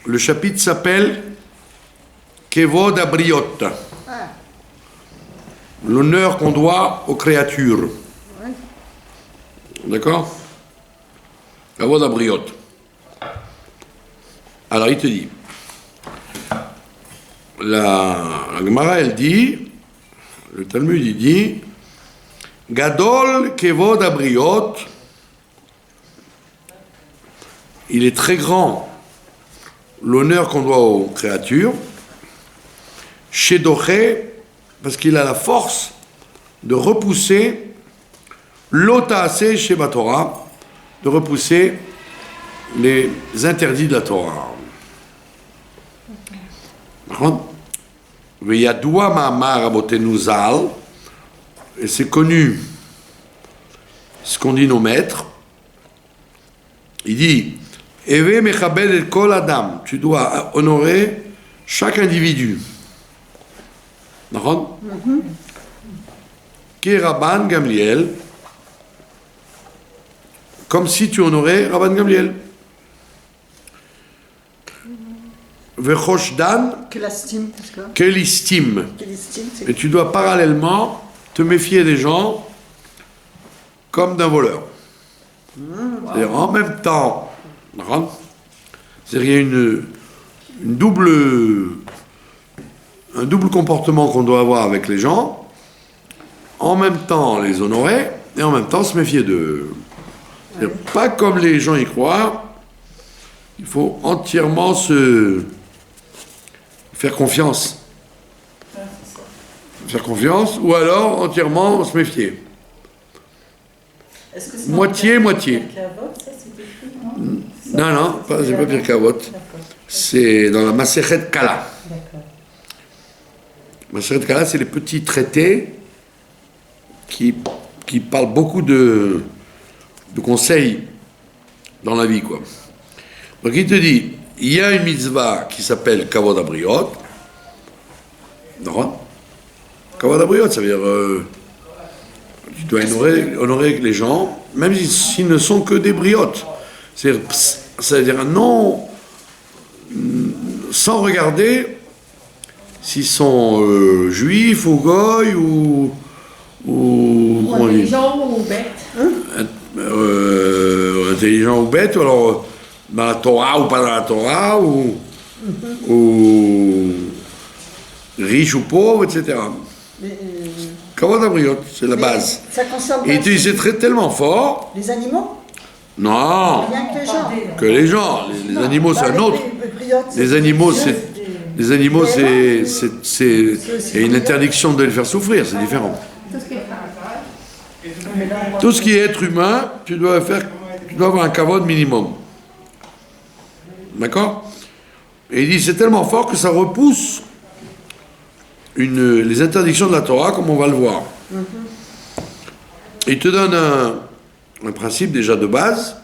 le chapitre s'appelle Kevod Abriot. L'honneur qu'on doit aux créatures. D'accord? Kevod Abriot. Alors il te dit, la Gemara elle dit, le Talmud il dit, Gadol Kevod Abriot, il est très grand l'honneur qu'on doit aux créatures, chez Doché, parce qu'il a la force de repousser l'otaase chez Torah, de repousser les interdits de la Torah. Veyadoua ma'amar rabotenu zal, et c'est connu ce qu'ont dit nos maîtres. Il dit Eve mechabed et kol adam, tu dois honorer chaque individu. D'accord? Qui est Rabban Gamliel, comme si tu honorais Rabban Gamliel. Vechoshdan, quelle estime. Et tu dois parallèlement te méfier des gens comme d'un voleur. C'est-à-dire en même temps, c'est-à-dire il y a un double comportement qu'on doit avoir avec les gens, en même temps les honorer et en même temps se méfier d'eux. C'est-à-dire pas comme les gens y croient, il faut entièrement se faire confiance. Faire confiance ou alors entièrement se méfier. Moitié. Non, c'est pas Pirkavot. C'est dans la Masechet Kala. Masechet Kala, c'est les petits traités qui parlent beaucoup de conseils dans la vie, quoi. Donc il te dit, il y a une mitzvah qui s'appelle Kavod Abriot. Non? Kavod Abriot, ça veut dire tu dois honorer les gens, même s'ils ne sont que des briotes. C'est-à-dire non, sans regarder s'ils sont juifs ou goy ou intelligents ou bêtes. Intelligents ou bêtes, ou alors dans la Torah ou pas dans la Torah, ou riches ou pauvres, etc. Kavod Abriot, c'est la base. Ça concerne Et tu c'est tellement fort. les animaux? Non. Rien que les gens. Que les gens. Les animaux, c'est un autre. Les animaux, il y a une interdiction de les faire souffrir, c'est différent. Tout ce qui est être humain, tu dois avoir un kavod minimum. D'accord? Et il dit, c'est tellement fort que ça repousse les interdictions de la Torah, comme on va le voir. Il te donne un principe déjà de base.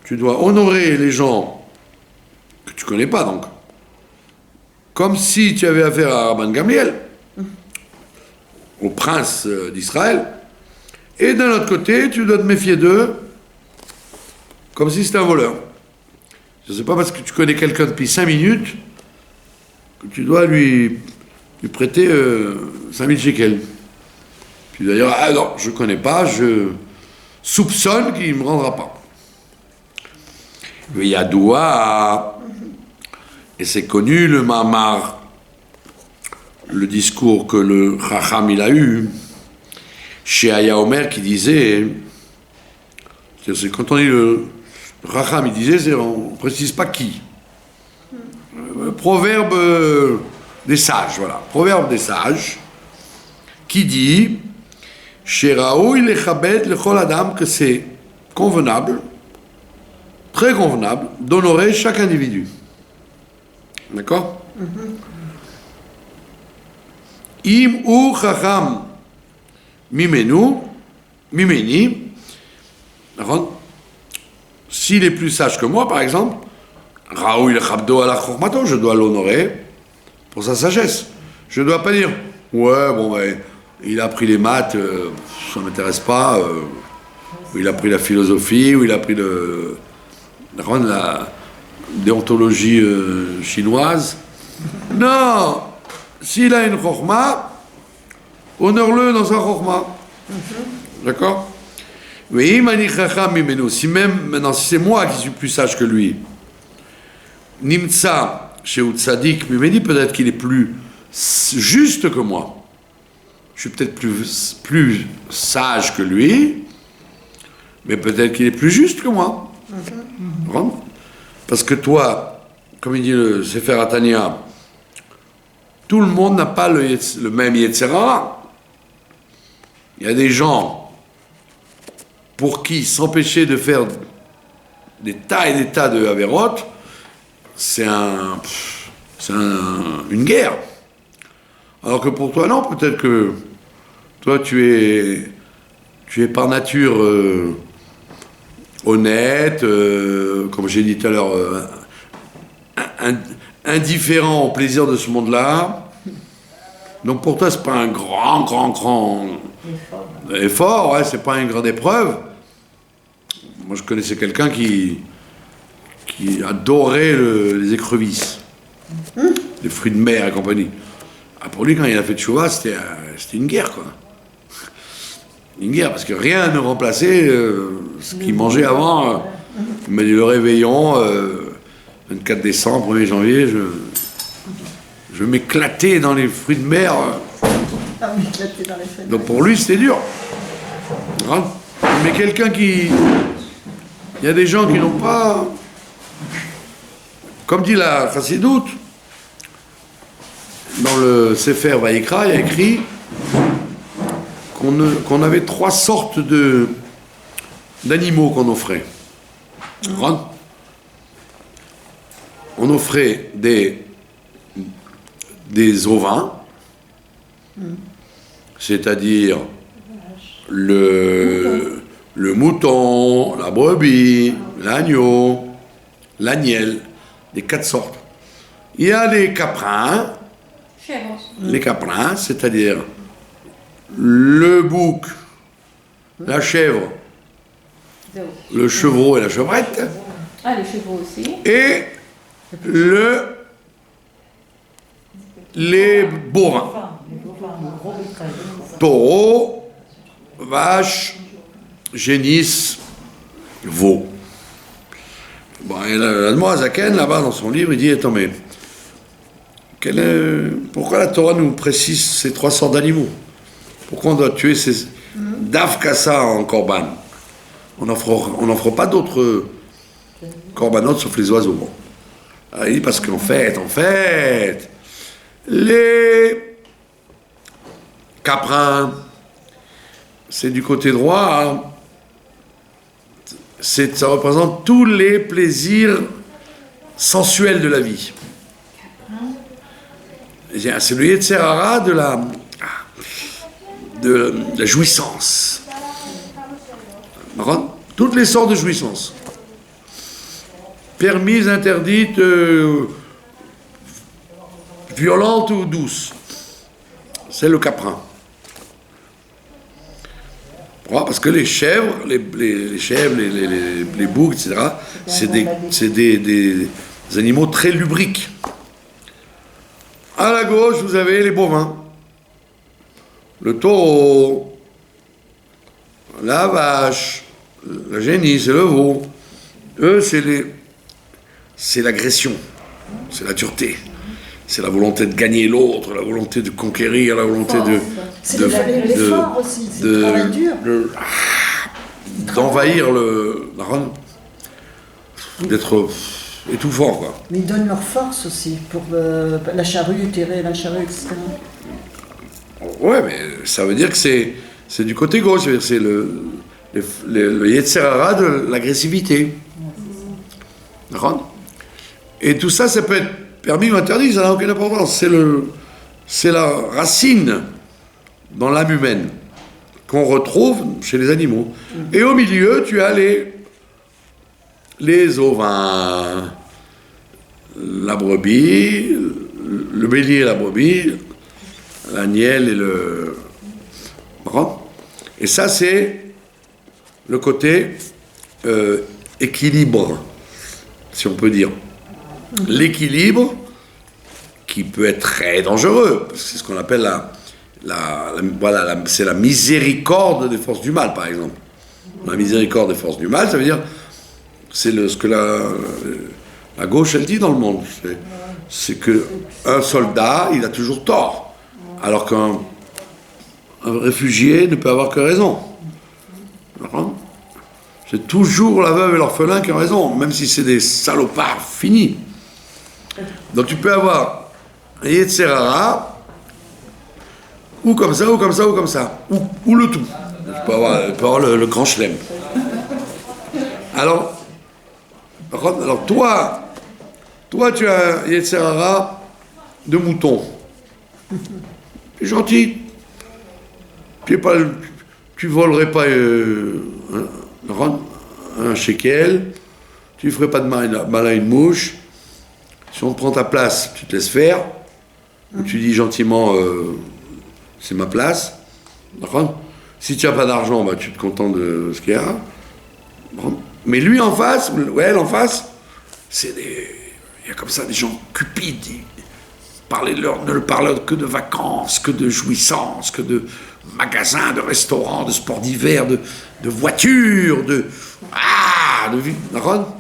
Tu dois honorer les gens que tu connais pas, donc. Comme si tu avais affaire à Rabban Gamliel, au prince d'Israël. Et d'un autre côté, tu dois te méfier d'eux comme si c'était un voleur. Ce n'est pas parce que tu connais quelqu'un depuis 5 minutes que tu dois lui prêter 5000 shekels. Puis d'ailleurs, ah non, je ne connais pas, je soupçonne qu'il ne me rendra pas. Il y a Doua, et c'est connu le Mamar, le discours que le Chacham il a eu, chez Aya Omer qui disait, c'est quand on dit le Chacham il disait, on ne précise pas qui. Proverbe des sages, voilà. Proverbe des sages, qui dit, chez Raoui le Chabed le Chol Adam, que c'est convenable, très convenable, d'honorer chaque individu. D'accord? Im ou Chacham mimeni, s'il est plus sage que moi, par exemple, Raoui le Chabdo ala Chokmato, je dois l'honorer pour sa sagesse. Je ne dois pas dire, ouais, bon, ben, il a appris les maths, ça ne m'intéresse pas, ou il a appris la philosophie, ou il a appris déontologie chinoise. Non, s'il a une chorma, honore-le dans sa chorma. D'accord? Oui, si même, maintenant, si c'est moi qui suis plus sage que lui, Nimtsa, chez Utsadik, Mimeni, peut-être qu'il est plus juste que moi. Je suis peut-être plus sage que lui, mais peut-être qu'il est plus juste que moi. Parce que toi, comme il dit le Sefer Atania, tout le monde n'a pas le même Yetzer Hara. Il y a des gens pour qui s'empêcher de faire des tas et des tas de Averot, c'est une guerre. Alors que pour toi, non, peut-être que toi, tu es par nature honnête, comme j'ai dit tout à l'heure, indifférent au plaisir de ce monde-là. Donc pour toi, c'est pas un grand effort, ouais, c'est pas une grande épreuve. Moi, je connaissais quelqu'un qui adorait les écrevisses, les fruits de mer et compagnie. Ah, pour lui, quand il a fait Tchouva, c'était une guerre, quoi. Une guerre, parce que rien ne remplaçait ce qu'il mangeait avant. Il m'a dit le réveillon, 24 décembre, 1er janvier, je m'éclatais dans les fruits de mer. Donc pour lui, c'était dur. Mais quelqu'un qui... Il y a des gens qui n'ont pas... Comme dit la Chassidoute, dans le Sefer Vayikra, il y a écrit qu'on avait 3 sortes d'animaux qu'on offrait. On offrait des ovins, c'est-à-dire le mouton, la brebis, l'agneau, l'agnelle, des 4 sortes. Il y a les caprins, c'est-à-dire le bouc, la chèvre, le chevreau et la chevrette. Ah, les chevaux aussi. Et les bovins. Taureau, vache, génisse, veau. Bon, et l'Admor Azaken, là-bas, dans son livre, il dit, attends, mais pourquoi la Torah nous précise ces 3 sortes d'animaux? Pourquoi on doit tuer ces Davkassa en korban? On n'offre pas d'autres corbanotes sauf les oiseaux. Bon. Alors, il dit parce qu'en fait, les caprins, c'est du côté droit, hein. Ça représente tous les plaisirs sensuels de la vie. C'est le Yetzer Hara de la jouissance. Toutes les sortes de jouissance. Permises, interdites, violentes ou douces. C'est le caprin. Parce que les chèvres, les boucs, etc., c'est des animaux très lubriques. À la gauche, vous avez les bovins. Le taureau, la vache, la génisse et le veau. Eux, c'est l'agression, c'est la dureté. C'est la volonté de gagner l'autre, la volonté de conquérir, la volonté l'effort aussi, c'est le travail dur. D'envahir d'être étouffant, quoi. Mais ils donnent leur force aussi pour la charrue, tirer la charrue, etc. Ouais, mais ça veut dire que c'est du côté gauche, c'est le Yetzer Hara de l'agressivité. D'accord? Et tout ça, ça peut être permis ou interdit, ça n'a aucune importance. C'est la racine dans l'âme humaine qu'on retrouve chez les animaux. Et au milieu, tu as les ovins, la brebis, le bélier et la brebis, l'agnelle et le... Et ça, c'est le côté équilibre, si on peut dire. l'équilibre qui peut être très dangereux, parce que c'est ce qu'on appelle c'est la miséricorde des forces du mal, par exemple. La miséricorde des forces du mal, ça veut dire, c'est ce que la gauche, elle dit dans le monde. C'est qu'un soldat, il a toujours tort, alors qu'un réfugié ne peut avoir que raison. C'est toujours la veuve et l'orphelin qui ont raison, même si c'est des salopards finis. Donc tu peux avoir un Yetzer Hara, ou comme ça, ou comme ça, ou comme ça, ou le tout. Tu peux avoir le grand chelem. Alors toi, tu as un Yetzer Hara de mouton. Tu es gentil. Tu volerais pas un shekel, tu ne ferais pas de mal à une mouche. Si on te prend ta place, tu te laisses faire. Tu dis gentiment, c'est ma place. Si tu n'as pas d'argent, bah, tu te contentes de ce qu'il y a. Mais lui en face, ou elle en face, il y a comme ça des gens cupides. Ne parlent que de vacances, que de jouissances, que de magasins, de restaurants, de sports d'hiver, de voitures, de vie. D'accord ?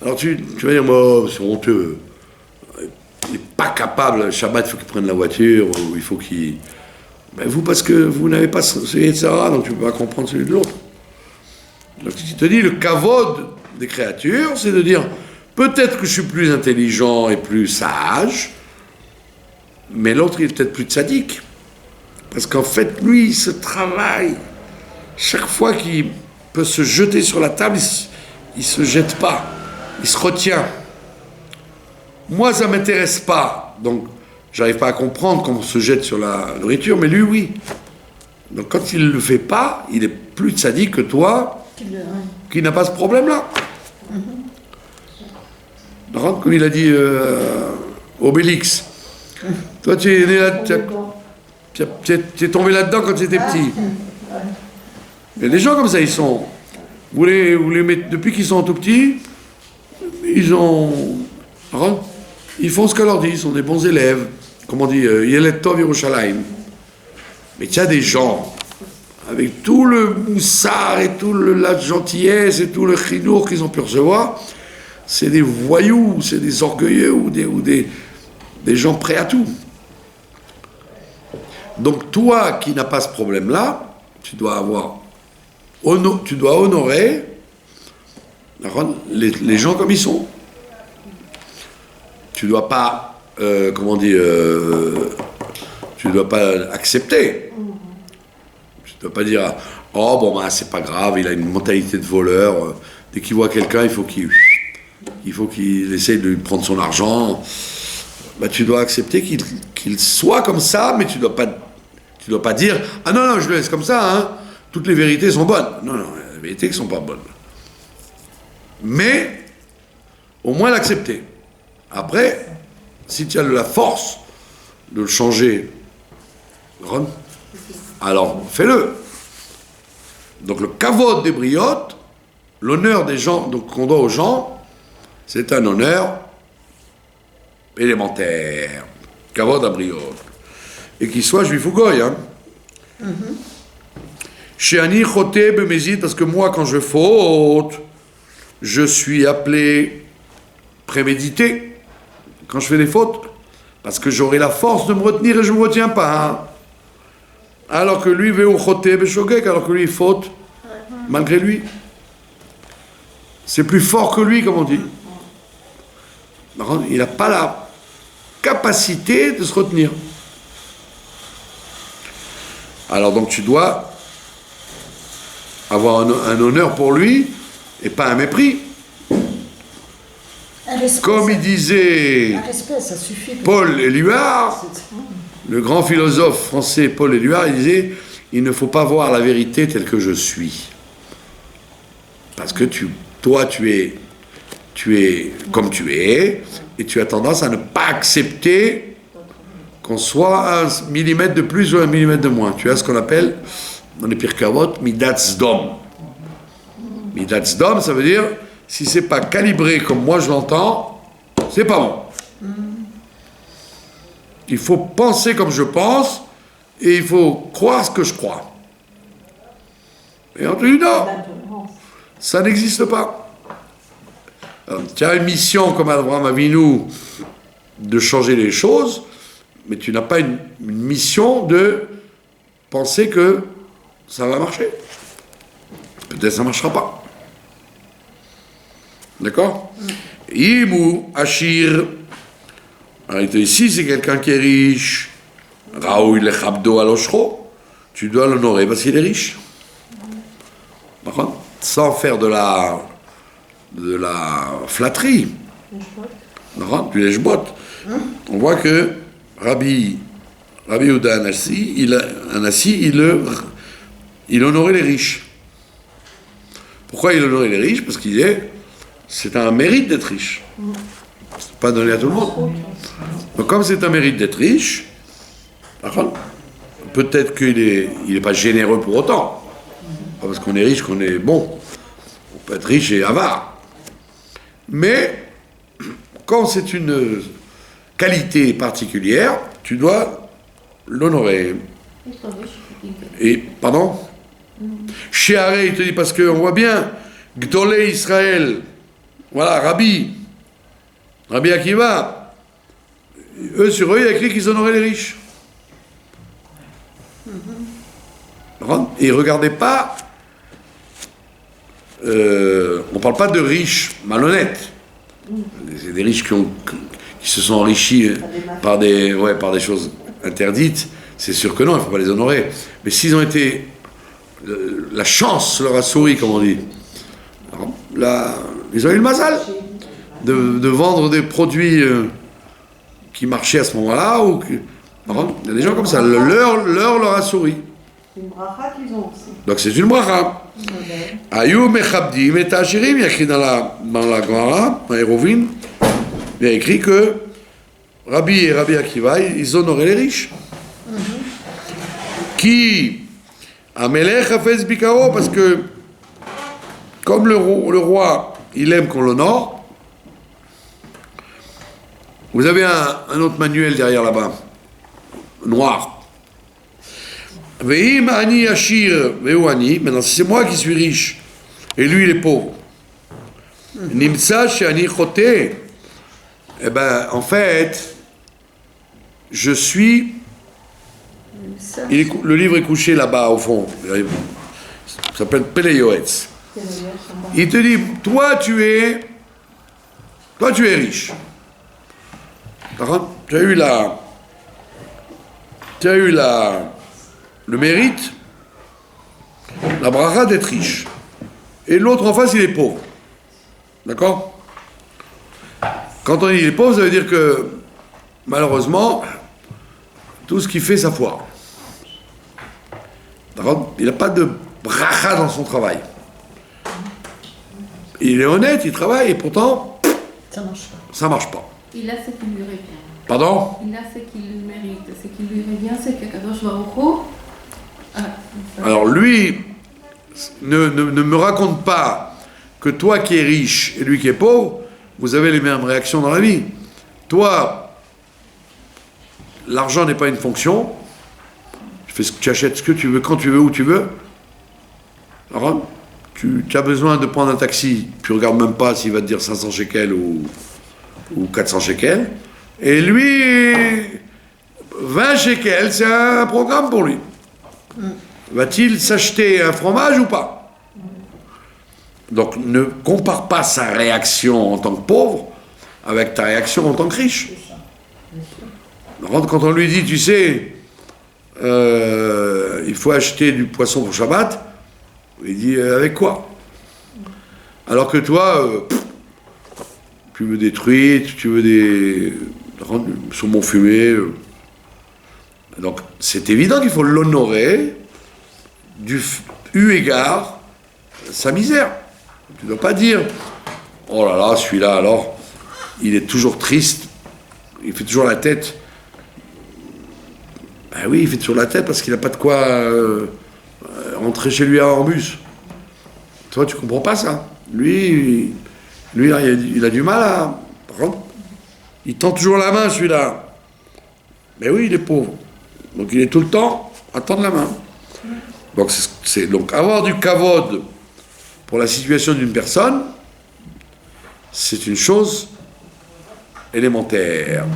Alors tu vas dire, moi, c'est honteux. Il n'est pas capable, le Shabbat, il faut qu'il prenne la voiture, ou il faut qu'il... Ben vous, parce que vous n'avez pas celui de Sarah, donc tu ne peux pas comprendre celui de l'autre. Donc tu te dis, le kavod des créatures, c'est de dire, peut-être que je suis plus intelligent et plus sage, mais l'autre, il est peut-être plus tzaddik. Parce qu'en fait, lui, il se travaille. Chaque fois qu'il peut se jeter sur la table, il ne se jette pas. Il se retient. Moi, ça ne m'intéresse pas. Donc, j'arrive pas à comprendre comment on se jette sur la nourriture, mais lui, oui. Donc, quand il ne le fait pas, il est plus tzaddik que toi, qui n'a pas ce problème-là. Comme il a dit Obélix. Toi, tu es né là, tu es tombé là-dedans quand tu étais petit. Mais les gens comme ça, ils sont... Vous les mettez, depuis qu'ils sont tout petits, ils font ce qu'on leur dit, ils sont des bons élèves. Comme on dit, Yeled Tov Yerushalayim. Mais il y a des gens, avec tout le moussard et toute la gentillesse et tout le chinour qu'ils ont pu recevoir, c'est des voyous, c'est des orgueilleux ou des gens prêts à tout. Donc toi qui n'as pas ce problème-là, tu dois honorer les gens comme ils sont. Tu dois pas, tu dois pas accepter. Tu dois pas dire, oh bon bah c'est pas grave, il a une mentalité de voleur. Dès qu'il voit quelqu'un, il faut qu'il essaye de lui prendre son argent. Bah, tu dois accepter qu'il soit comme ça, mais tu dois pas dire, ah non, je le laisse comme ça, hein. Toutes les vérités sont bonnes. Non, les vérités qui sont pas bonnes. Mais, au moins l'accepter. Après, si tu as la force de le changer, alors fais-le. Donc le kavod des briottes, l'honneur des gens, donc qu'on doit aux gens, c'est un honneur élémentaire. Kavod à briotte. Et qu'il soit juif ou goy, hein. Chez Ani Choté Bemezid, parce que moi, quand je faute, je suis appelé prémédité quand je fais des fautes, parce que j'aurai la force de me retenir et je ne me retiens pas. Hein. Alors que lui, Veu Choté Beshogek, alors que lui, il faute, malgré lui. C'est plus fort que lui, comme on dit. Il n'a pas la capacité de se retenir. Alors donc tu dois avoir un honneur pour lui et pas un mépris. Comme il disait Paul Éluard, le grand philosophe français Paul Éluard, il disait, il ne faut pas voir la vérité telle que je suis. Parce que toi tu es comme tu es, et tu as tendance à ne pas accepter qu'on soit 1 millimètre de plus ou 1 millimètre de moins. Tu as ce qu'on appelle, dans les Pirkei Avot, Midat Sdom. Midat Sdom, ça veut dire, si c'est pas calibré comme moi je l'entends, c'est pas bon. Il faut penser comme je pense et il faut croire ce que je crois. Et on te dit non, ça n'existe pas. Alors, tu as une mission comme Abraham Avinu de changer les choses, mais tu n'as pas une mission de penser que ça va marcher. Peut-être ça ne marchera pas. D'accord? Imu Ashir. Alors il te dit, si c'est quelqu'un qui est riche, Raoui le Chabdo Aloshro, tu dois l'honorer parce qu'il est riche. D'accord? Sans faire de la flatterie. D'accord? Du lèche-botte. On voit que Rabbi Yehuda Anassi, il honorait les riches. Pourquoi il honorait les riches? Parce qu'il disait, c'est un mérite d'être riche. C'est pas donné à tout le monde. Donc comme c'est un mérite d'être riche, peut-être qu'il est pas généreux pour autant. Pas parce qu'on est riche qu'on est bon. On peut être riche et avare. Mais quand c'est une qualité particulière, tu dois l'honorer. Et, pardon? Chez Haré, il te dit, parce qu'on voit bien, Gdolé Israël, voilà, Rabbi Akiva, eux, sur eux, il y a écrit qu'ils honoraient les riches. Et regardez pas, on ne parle pas de riches malhonnêtes. C'est des riches qui se sont enrichis par des choses interdites. C'est sûr que non, il ne faut pas les honorer. Mais s'ils ont été... la chance leur a souri, comme on dit. Ils ont eu le mazal de vendre des produits qui marchaient à ce moment-là. Il y a des gens comme ça. L'heure leur a souri. C'est une bracha qu'ils ont aussi. Donc c'est une bracha. Ayu mechabdim et achirim, il y a écrit dans la Gemara, dans Hérovin, il y a écrit que Rabbi et Rabbi Akiva, ils honoraient les riches. Qui Amelech hafez bikaro, parce que comme le roi, il aime qu'on l'honore. Vous avez un autre manuel derrière là-bas, noir. Veim ani ashir veu ani. Maintenant, si c'est moi qui suis riche et lui il est pauvre, nimtsa she'ani choté. Eh ben, en fait, je suis. Le livre est couché là-bas au fond. Ça s'appelle Peleyoetz. Il te dit, toi tu es riche. Tu as eu le mérite, la bracha d'être riche. Et l'autre en face, il est pauvre. D'accord? Quand on dit il est pauvre, ça veut dire que, malheureusement, tout ce qu'il fait, ça foire. D'accord? Il n'a pas de bracha dans son travail. Il est honnête, il travaille, et pourtant, ça marche pas. Il a ce qui lui revient. Pardon? Il a ce qu'il mérite. Ce qui lui revient, c'est que Kadosh Baruch Hu... Alors lui, ne me raconte pas que toi qui es riche et lui qui est pauvre, vous avez les mêmes réactions dans la vie. Toi, l'argent n'est pas une fonction. Tu achètes ce que tu veux, quand tu veux, où tu veux. Alors, tu as besoin de prendre un taxi, tu ne regardes même pas s'il va te dire 500 shekels ou 400 shekels. Et lui, 20 shekels, c'est un programme pour lui. Va-t-il s'acheter un fromage ou pas? Donc ne compare pas sa réaction en tant que pauvre avec ta réaction en tant que riche. Quand on lui dit, tu sais, il faut acheter du poisson pour Shabbat, il dit, avec quoi? Alors que toi, tu veux des truites, tu veux des saumon fumé. Donc c'est évident qu'il faut l'honorer eu égard sa misère. Tu ne dois pas dire, oh là là, celui-là alors, il est toujours triste, il fait toujours la tête. Ben oui, il fait toujours la tête parce qu'il n'a pas de quoi rentrer chez lui en bus. Toi, tu comprends pas ça. Lui il a du mal à... Par contre, il tend toujours la main, celui-là. Mais oui, il est pauvre. Donc il est tout le temps à tendre la main. Donc, donc avoir du kavod pour la situation d'une personne, c'est une chose élémentaire.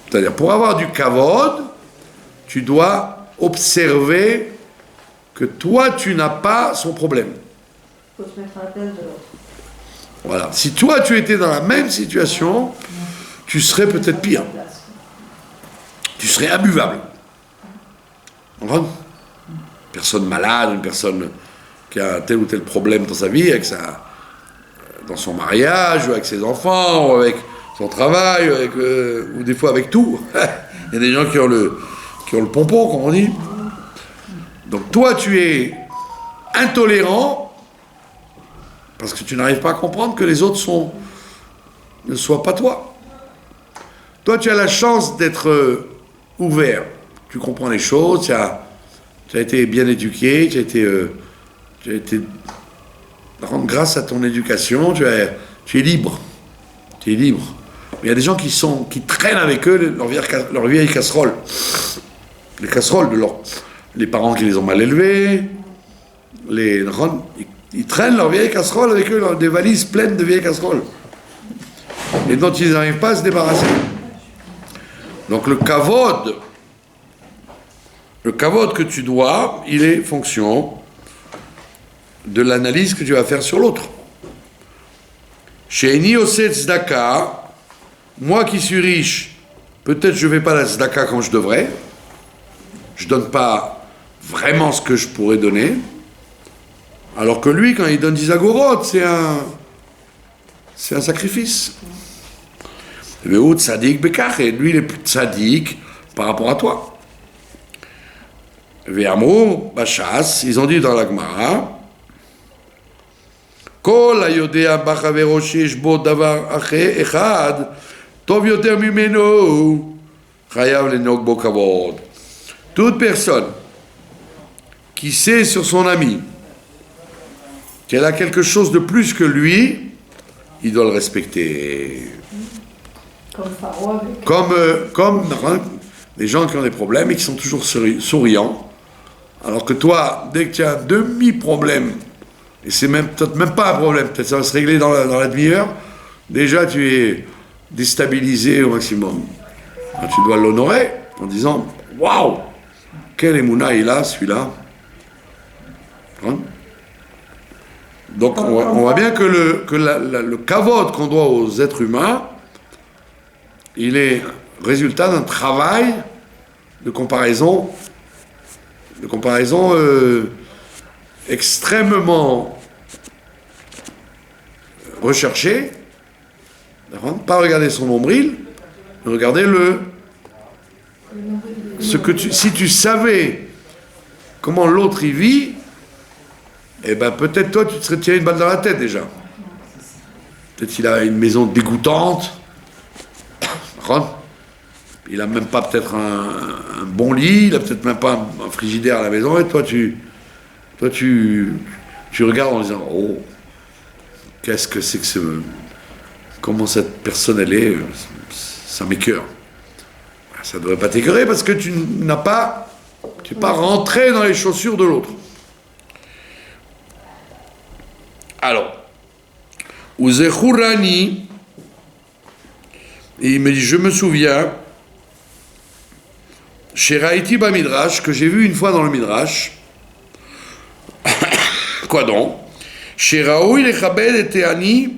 C'est-à-dire, pour avoir du kavod, tu dois observer que toi, tu n'as pas son problème. Il faut se mettre à la place de l'autre. Voilà. Si toi, tu étais dans la même situation, tu serais peut-être pire. Tu serais imbuvable. Une personne malade, une personne qui a tel ou tel problème dans sa vie, dans son mariage, ou avec ses enfants, ou avec son travail, ou des fois avec tout. Il y a des gens qui ont le pompon, comme on dit. Donc toi, tu es intolérant parce que tu n'arrives pas à comprendre que les autres ne soient pas toi. Toi, tu as la chance d'être ouvert. Tu comprends les choses, tu as été bien éduqué, tu as été grâce à ton éducation, tu es libre. Tu es libre. Mais il y a des gens qui traînent avec eux leur vieille casserole. Les casseroles les parents qui les ont mal élevés, ils traînent leur vieille casserole avec eux, des valises pleines de vieilles casseroles. Et dont ils n'arrivent pas à se débarrasser. Donc le kavod que tu dois, il est fonction de l'analyse que tu vas faire sur l'autre. Chez Eni Oseh Tzedaka, moi qui suis riche, peut-être je ne fais pas la tzedaka comme je devrais, je ne donne pas vraiment ce que je pourrais donner, alors que lui, quand il donne 10 agorotes, c'est un sacrifice. Et lui, il est plus tzaddik par rapport à toi. Ve'amru, bachas, ils ont dit dans la Gemara, Kol hayodea b'chavero sheyesh bo davar echad, tov yoter mimeno, chayav lenok bo kavod. Toute personne qui sait sur son ami qu'elle a quelque chose de plus que lui, il doit le respecter. Comme Pharaon avec... Comme des gens qui ont des problèmes et qui sont toujours souriants, alors que toi, dès que tu as un demi-problème, et c'est peut-être même pas un problème, peut-être ça va se régler dans la demi-heure, déjà tu es déstabilisé au maximum. Alors, tu dois l'honorer en disant « Waouh, quel émouna il a, celui-là !» Donc on voit bien que le kavod qu'on doit aux êtres humains, il est résultat d'un travail de comparaison extrêmement recherché. Pas regarder son nombril, mais regarder si tu savais comment l'autre y vit, eh ben peut-être toi tu te serais tiré une balle dans la tête déjà. Peut-être qu'il a une maison dégoûtante. Il a même pas peut-être un bon lit, il a peut-être même pas un frigidaire à la maison, et toi tu regardes en disant oh, qu'est-ce que c'est que comment cette personne elle est, ça m'écœure. Ça ne devrait pas t'écœurer parce que tu n'es pas rentré dans les chaussures de l'autre. Alors, Uzechurani, et il me dit, je me souviens, chez Raïti Bamidrash, que j'ai vu une fois dans le Midrash, quoi donc, chez Raoui le Chabed et Teani,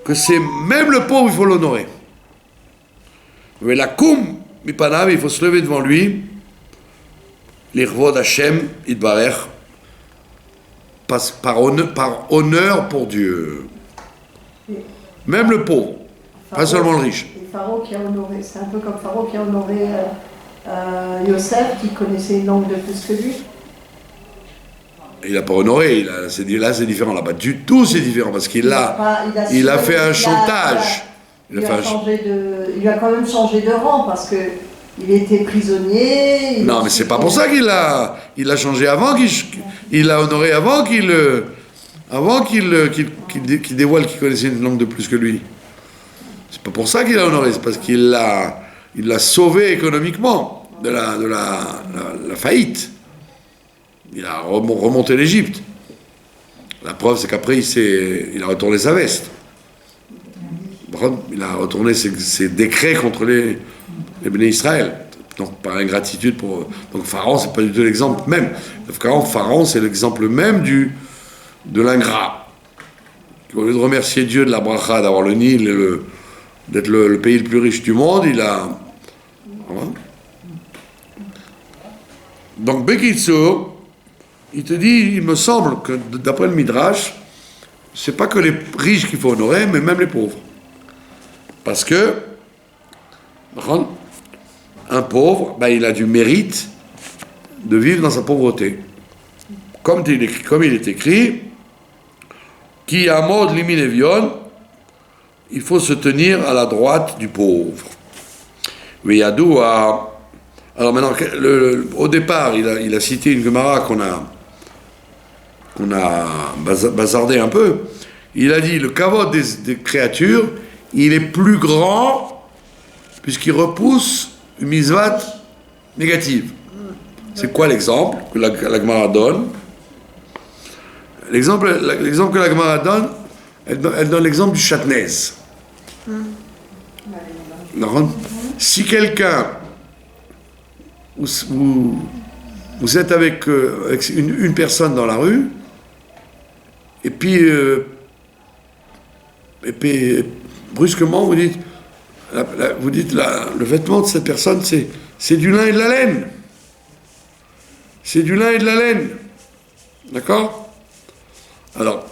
que c'est même le pauvre, il faut l'honorer. Mais la koum, mipanav, il faut se lever devant lui, l'irvod Hashem, idbarech, par honneur pour Dieu. Même le pauvre, pas seulement le riche. Et Pharaon qui a honoré, c'est un peu comme Pharaon qui a honoré Yosef, qui connaissait une langue de plus que lui. Il n'a pas honoré, là c'est différent, là pas du tout c'est différent, parce qu'il a fait un chantage. Il a quand même changé de rang, parce que il était prisonnier. Non, mais c'est pas pour ça qu'il a changé avant, il l'a honoré avant qu'il dévoile qu'il connaissait une langue de plus que lui. C'est pas pour ça qu'il l'a honoré, c'est parce qu'il l'a sauvé économiquement de la faillite. Il a remonté l'Égypte. La preuve, c'est qu'après, il a retourné sa veste. Il a retourné ses décrets contre les béné Israël. Donc, par ingratitude pour... Donc, Pharaon, c'est pas du tout l'exemple même. Pharaon, c'est l'exemple même de l'ingrat. Au lieu de remercier Dieu de la bracha, d'avoir le Nil, d'être le pays le plus riche du monde, il a... Voilà. Donc, Bekitso, il te dit, il me semble que, d'après le Midrash, c'est pas que les riches qu'il faut honorer, mais même les pauvres. Parce que, un pauvre, il a du mérite de vivre dans sa pauvreté. Comme il est écrit, qui a mode l'iminevion, il faut se tenir à la droite du pauvre. Veyadou a... Alors maintenant, au départ, il a cité une Gemara qu'on a bazardé un peu. Il a dit, le kavod des créatures, il est plus grand puisqu'il repousse une misvat négative. C'est quoi l'exemple que la Gemara donne? L'exemple que la Gemara donne, elle donne l'exemple du chatnez. Si quelqu'un, vous êtes avec une personne dans la rue, et puis brusquement vous dites, le vêtement de cette personne, c'est du lin et de la laine. C'est du lin et de la laine. D'accord? Alors,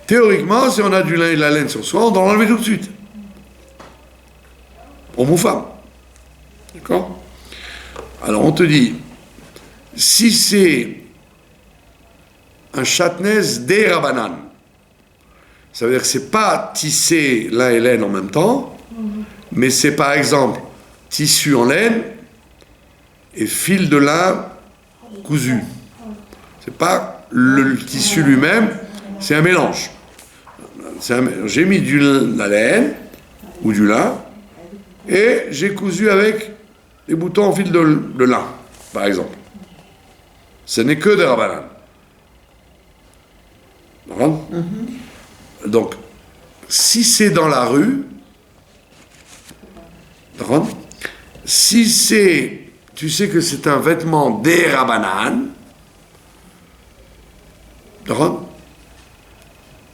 théoriquement, si on a du lin et de la laine sur soi, on doit l'enlever tout de suite. Homme ou femme. D'accord? Alors, on te dit, si c'est un chatnez des rabanan, ça veut dire que c'est pas tissé lin et laine en même temps, mais c'est par exemple tissu en laine et fil de lin cousu. C'est pas le tissu lui-même, c'est un mélange. J'ai mis la laine ou du lin et j'ai cousu avec des boutons en fil de lin, par exemple. Ce n'est que des rabanan. Donc, si c'est dans la rue, si tu sais que c'est un vêtement des rabanan,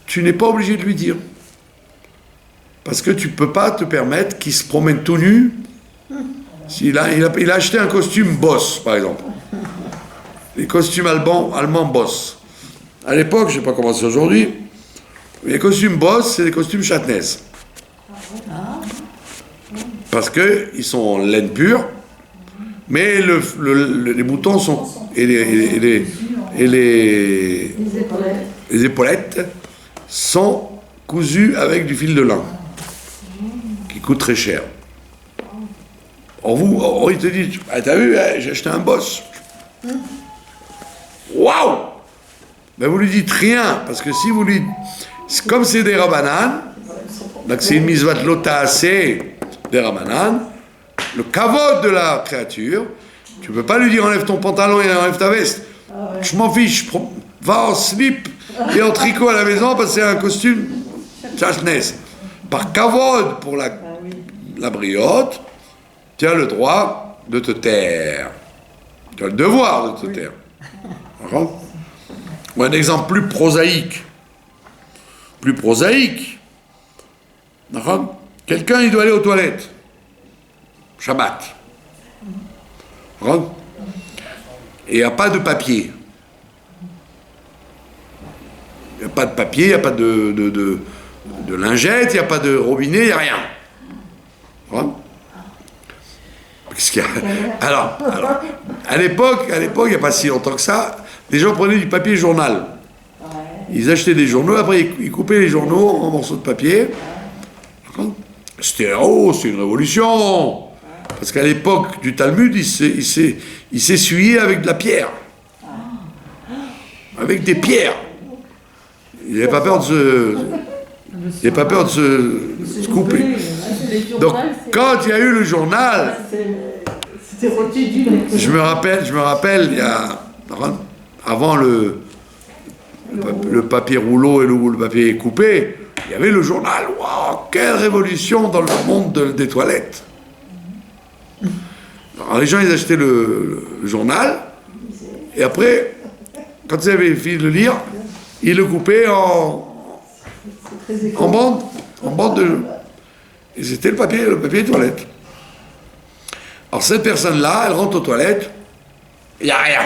tu n'es pas obligé de lui dire. Parce que tu ne peux pas te permettre qu'il se promène tout nu. Il a acheté un costume Boss, par exemple. Les costumes allemands Boss. À l'époque, je ne sais pas comment c'est aujourd'hui, les costumes Boss, c'est des costumes chatnez. Parce qu'ils sont en laine pure, mais les boutons sont... Et les épaulettes sont cousues avec du fil de lin, qui coûte très cher. Or, il te dit, t'as vu, j'ai acheté un Boss. Waouh! Ben vous lui dites rien, parce que si vous lui... Comme c'est des rabanan, donc c'est une misvat lotaasé des rabanan, le kavod de la créature, tu ne peux pas lui dire enlève ton pantalon et enlève ta veste. Je m'en fiche, va en slip et en tricot à la maison parce que c'est un costume chatnez. Par kavod pour la briotte, tu as le droit de te taire. Tu as le devoir de te taire. D'accord? Ou un exemple plus prosaïque. D'accord? Quelqu'un, il doit aller aux toilettes. Shabbat. D'accord? Et il n'y a pas de papier. Il n'y a pas de papier, il n'y a pas de lingette, il n'y a pas de robinet, il n'y a rien. D'accord? Qu'est-ce qu'il y a? Alors, à l'époque, il n'y a pas si longtemps que ça, les gens prenaient du papier journal. Ils achetaient des journaux, après ils coupaient les journaux en morceaux de papier. C'était une révolution. Parce qu'à l'époque du Talmud, il s'essuyait avec de la pierre. Avec des pierres. Il n'avait pas peur de Il n'y a pas peur de se couper. Les journaux, Donc, c'est- quand il y a eu le journal, C'était rôti du lait. je me rappelle, il y a, avant le papier rouleau et le papier coupé, il y avait le journal. Waouh, quelle révolution dans le monde des toilettes. Alors, les gens, ils achetaient le journal, et après, quand ils avaient fini de le lire, ils le coupaient C'est très en bande de... Et c'était le papier toilette. Alors cette personne-là, elle rentre aux toilettes, il n'y a rien.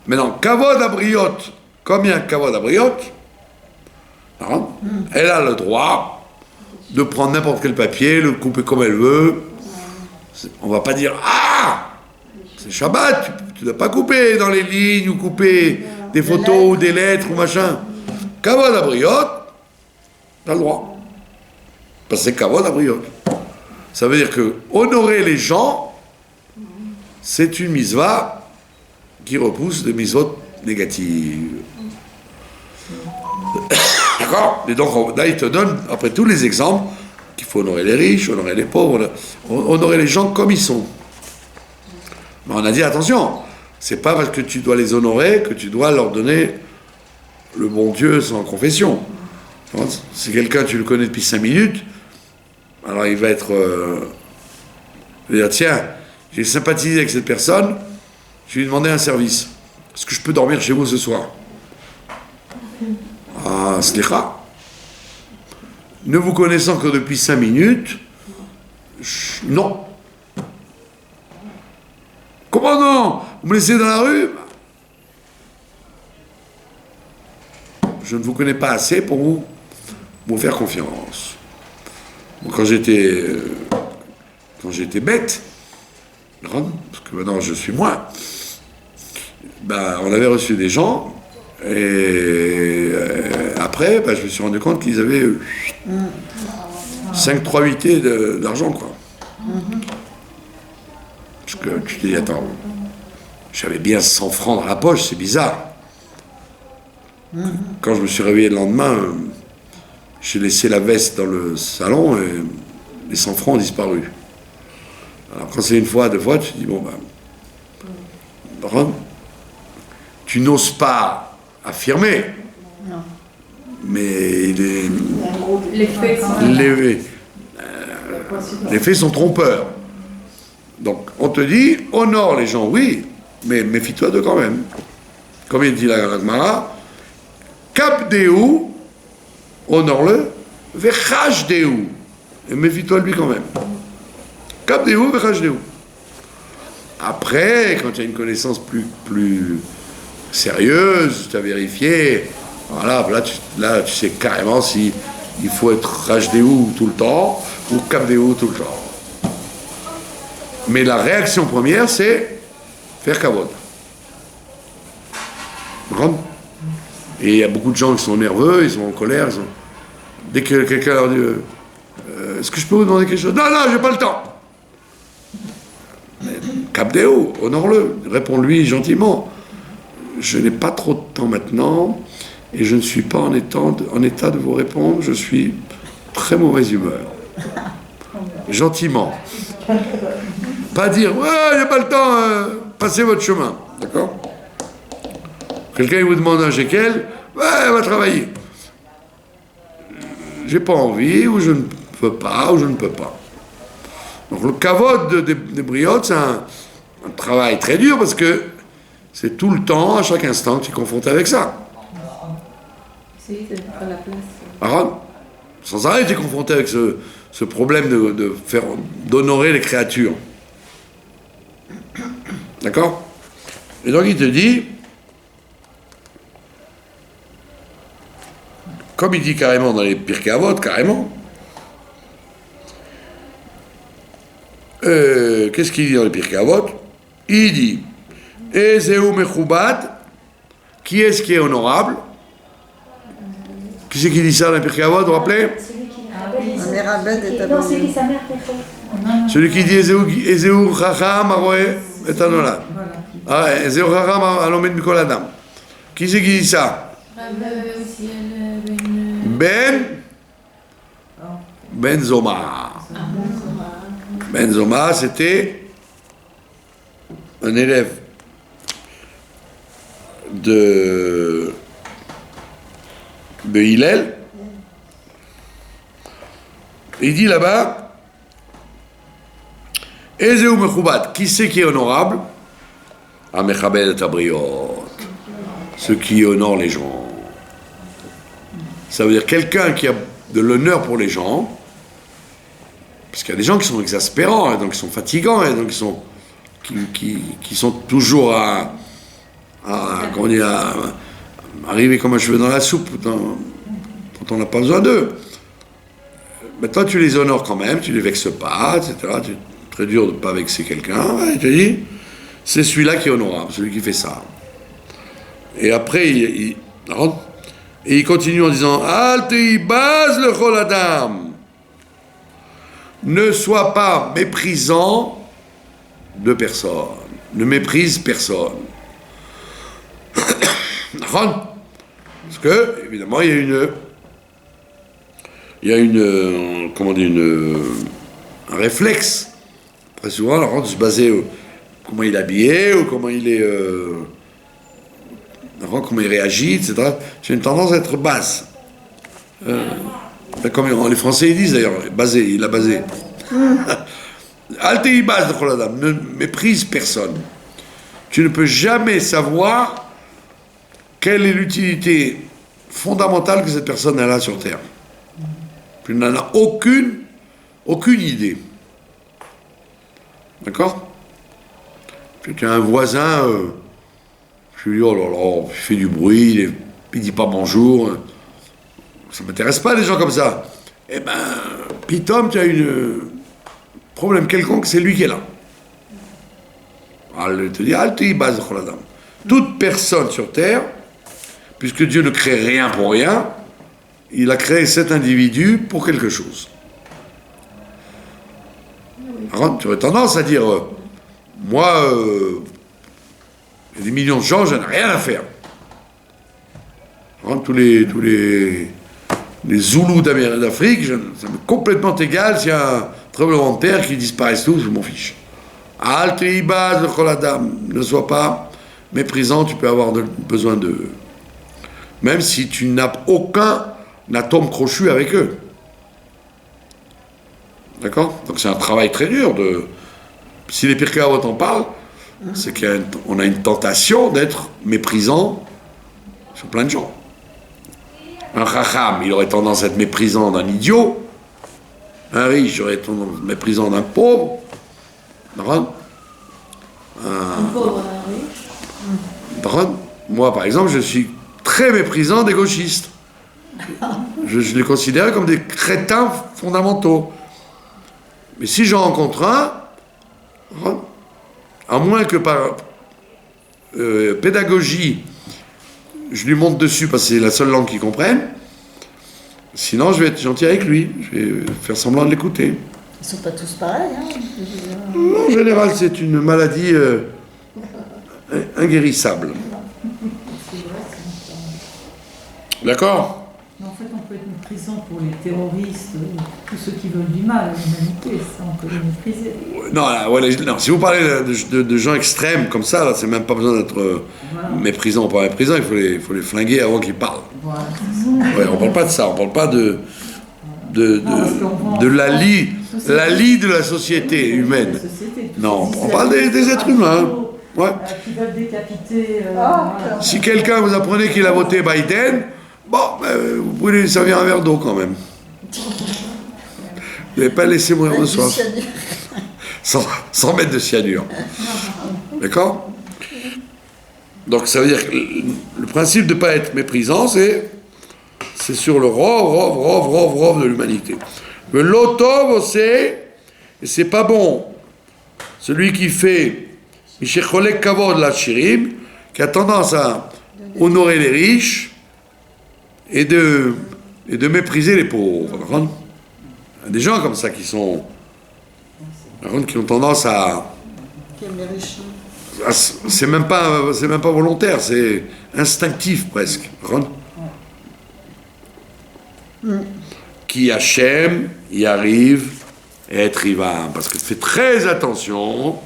Maintenant, Kavod Abriot, comme il y a Kavod Abriot, hein, elle a le droit de prendre n'importe quel papier, le couper comme elle veut. On va pas dire ah, c'est Shabbat, tu ne dois pas couper dans les lignes ou couper des photos ou des lettres ou machin. Kavod Abriot, t'as le droit. Parce que c'est Kavod Abriot. Ça veut dire que honorer les gens, c'est une mitzvah qui repousse des mitzvot négatives. D'accord? Et donc là, il te donne, après tous les exemples, qu'il faut honorer les riches, honorer les pauvres, honorer les gens comme ils sont. Mais on a dit, attention, c'est pas parce que tu dois les honorer que tu dois leur donner le bon Dieu sans confession. Si quelqu'un, tu le connais depuis 5 minutes, alors il va être... il va dire, tiens, j'ai sympathisé avec cette personne, je lui ai demandé un service. Est-ce que je peux dormir chez vous ce soir? Ah, slicha. Ne vous connaissant que depuis 5 minutes, non. Comment non? Vous me laissez dans la rue? Je ne vous connais pas assez pour vous faire confiance. Bon, quand j'étais bête, parce que maintenant je suis moins, ben, on avait reçu des gens, et après, ben, je me suis rendu compte qu'ils avaient 5, 3 huitiers d'argent, quoi. Parce que tu te dis, attends, j'avais bien 100 francs dans la poche, c'est bizarre. Quand je me suis réveillé le lendemain, j'ai laissé la veste dans le salon et les 100 francs ont disparu. Alors quand c'est une fois, 2 fois, tu te dis, bon ben, tu n'oses pas affirmer, Non. mais Les faits sont... les faits sont trompeurs. Donc on te dit, honore les gens, oui, mais méfie-toi d'eux quand même. Comme il dit la Gemara, Kabdeu, honore-le, Vechashdeu, et méfie-toi de lui quand même. Kabdeu, Vechashdeu. Après, quand tu as une connaissance plus sérieuse, tu as vérifié, voilà, là tu sais carrément si il faut être Rachdeu tout le temps ou Kabdeu tout le temps. Mais la réaction première, c'est faire kavod. Et il y a beaucoup de gens qui sont nerveux, ils sont en colère. Dès que quelqu'un leur dit est-ce que je peux vous demander quelque chose? Non, j'ai pas le temps. Kabdeo, honore-le, réponds-lui gentiment. Je n'ai pas trop de temps maintenant et je ne suis pas en état de vous répondre, je suis très mauvaise humeur. Gentiment. Pas dire ouais, j'ai pas le temps, passez votre chemin. D'accord? Quelqu'un vous demande un shekel, ouais, va travailler. J'ai pas envie, ou je ne peux pas, ou je ne peux pas. Donc le kavod des briottes, c'est un travail très dur parce que c'est tout le temps, à chaque instant, que tu es confronté avec ça. Essayer de prendre la place. Alors, sans arrêt, tu es confronté avec ce problème d'honorer les créatures. D'accord? Et donc il te dit, comme il dit carrément dans les Pirkei Avot, carrément, qu'est-ce qu'il dit dans les Pirkei Avot? Il dit, Ezeu Mechubad, qui est-ce qui est honorable? Qui c'est qui dit ça dans les Pirkei Avot, vous vous rappelez? Non, c'est qui sa mère préfère. Celui qui dit Ezeu Chacham Aroé et Anolad. Ah, Ezeu Chacham Alomed Mikol Adam. Qui c'est qui dit ça? aussi elle Ben Zoma. Ben Zoma, c'était un élève de Hillel. Il dit là-bas, Ezeu Mechubad, qui c'est qui est honorable? Amechabed et Abriot, ceux qui honorent les gens. Ça veut dire quelqu'un qui a de l'honneur pour les gens, parce qu'il y a des gens qui sont exaspérants, hein, donc qui sont fatigants, hein, donc qui sont toujours comment dire, arriver comme un cheveu dans la soupe quand on n'a pas besoin d'eux. Mais toi, tu les honores quand même, tu les vexes pas, etc. C'est très dur de ne pas vexer quelqu'un. Ouais, il te dit, c'est celui-là qui est honorable, celui qui fait ça. Et après, il continue en disant, Al teibaz le chol adam. Ne sois pas méprisant de personne. Ne méprise personne. Parce que, évidemment, il y a un réflexe. Très souvent, de se baser comment il est habillé, ou comment il est, comment il réagit, etc. J'ai une tendance à être basse. Comme les Français ils disent d'ailleurs, basé, il a basé. Altei base de Choladam, ne méprise personne. Tu ne peux jamais savoir quelle est l'utilité fondamentale que cette personne a là sur Terre. Tu n'en as aucune idée. D'accord? Tu as un voisin, je lui dis, oh là là, il fait du bruit, il dit pas bonjour. Ça ne m'intéresse pas, les gens comme ça. Eh ben, Pitom, tu as un problème quelconque, c'est lui qui est là. Alors, il te dit, Alti base de Choladam. Toute personne sur Terre, puisque Dieu ne crée rien pour rien, il a créé cet individu pour quelque chose. Alors, tu aurais tendance à dire, moi, il y a des millions de gens, je n'ai rien à faire. Alors, tous les Zoulous d'Afrique, ça m'est complètement égal s'il y a un tremblement de terre qui disparaissent tous, je m'en fiche. Al-Teibaz, le Choladam, ne sois pas méprisant, tu peux avoir besoin d'eux. Même si tu n'as aucun atome crochu avec eux. D'accord? Donc c'est un travail très dur de... Si les Pirkei Avot en parlent, c'est qu'on a une tentation d'être méprisant sur plein de gens. Un chacham, il aurait tendance à être méprisant d'un idiot. Un riche aurait tendance à être méprisant d'un pauvre. D'accord? Un pauvre, oui. D'accord? Moi, par exemple, je suis très méprisant des gauchistes. Je les considère comme des crétins fondamentaux. Mais si j'en rencontre un, à moins que par pédagogie, je lui monte dessus parce que c'est la seule langue qu'il comprenne, sinon je vais être gentil avec lui, je vais faire semblant de l'écouter. Ils sont pas tous pareils, hein. En général, c'est une maladie inguérissable. D'accord? Mais en fait, on peut être méprisant pour les terroristes, tous ceux qui veulent du mal à l'humanité, ça, on peut les mépriser. Non, là, non, si vous parlez de gens extrêmes comme ça, là, c'est même pas besoin d'être méprisant ou pas méprisant, il faut les flinguer avant qu'ils parlent. Voilà. Ouais, on parle pas de ça, on parle pas de la lie de la société humaine. Non, on parle des êtres humains. Ouais. Qui veulent décapiter. Si quelqu'un vous apprenez qu'il a voté Biden, bon, vous pouvez lui servir un verre d'eau quand même. Vous n'avez pas laissé mourir de soif. Sans mettre de cyanure. D'accord? Donc ça veut dire que le principe de ne pas être méprisant, c'est sur le rov de l'humanité. Le lotov, c'est, et c'est pas bon, celui qui fait Mishecholek Kavod la Shirim, qui a tendance à honorer les riches et de mépriser les pauvres. Il y a des gens comme ça qui ont tendance à c'est même pas volontaire, c'est instinctif presque. Qui Hachem y arrive et être riva. Parce que fais très attention,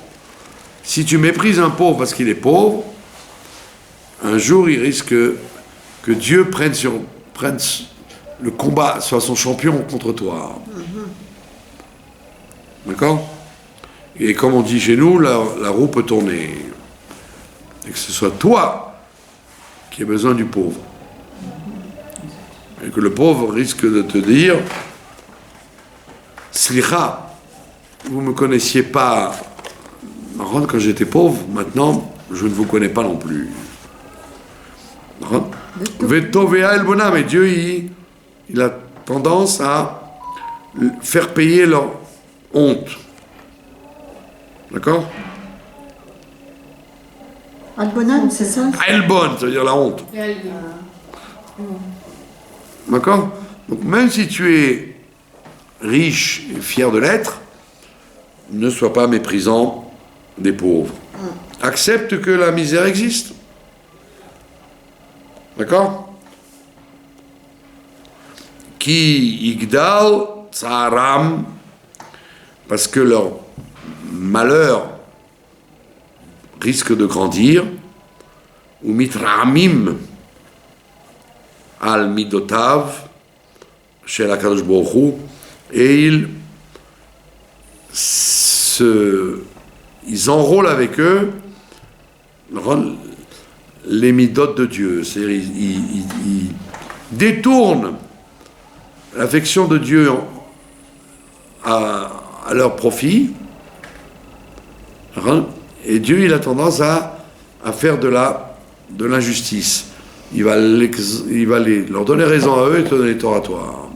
si tu méprises un pauvre parce qu'il est pauvre, un jour il risque que Dieu prenne le combat, soit son champion contre toi. D'accord? Et comme on dit chez nous, la roue peut tourner. Et que ce soit toi qui aies besoin du pauvre. Et que le pauvre risque de te dire Slicha, vous ne me connaissiez pas quand j'étais pauvre, maintenant je ne vous connais pas non plus. Vetovea el bonam, et Dieu il a tendance à faire payer leur honte. D'accord? Albonan, c'est ça? Elbon, ça veut dire la honte. D'accord? Donc même si tu es riche et fier de l'être, ne sois pas méprisant des pauvres. Accepte que la misère existe. D'accord? Ki igdal tsaram, parce que leur malheur risque de grandir, ou mitramim al midotav chez la Kadosh Baruch Hu, et ils enrôlent avec eux les midotes de Dieu, c'est-à-dire ils détournent l'affection de Dieu à leur profit, et Dieu il a tendance à faire de l'injustice. Il va leur donner raison à eux et te donner tort à toi.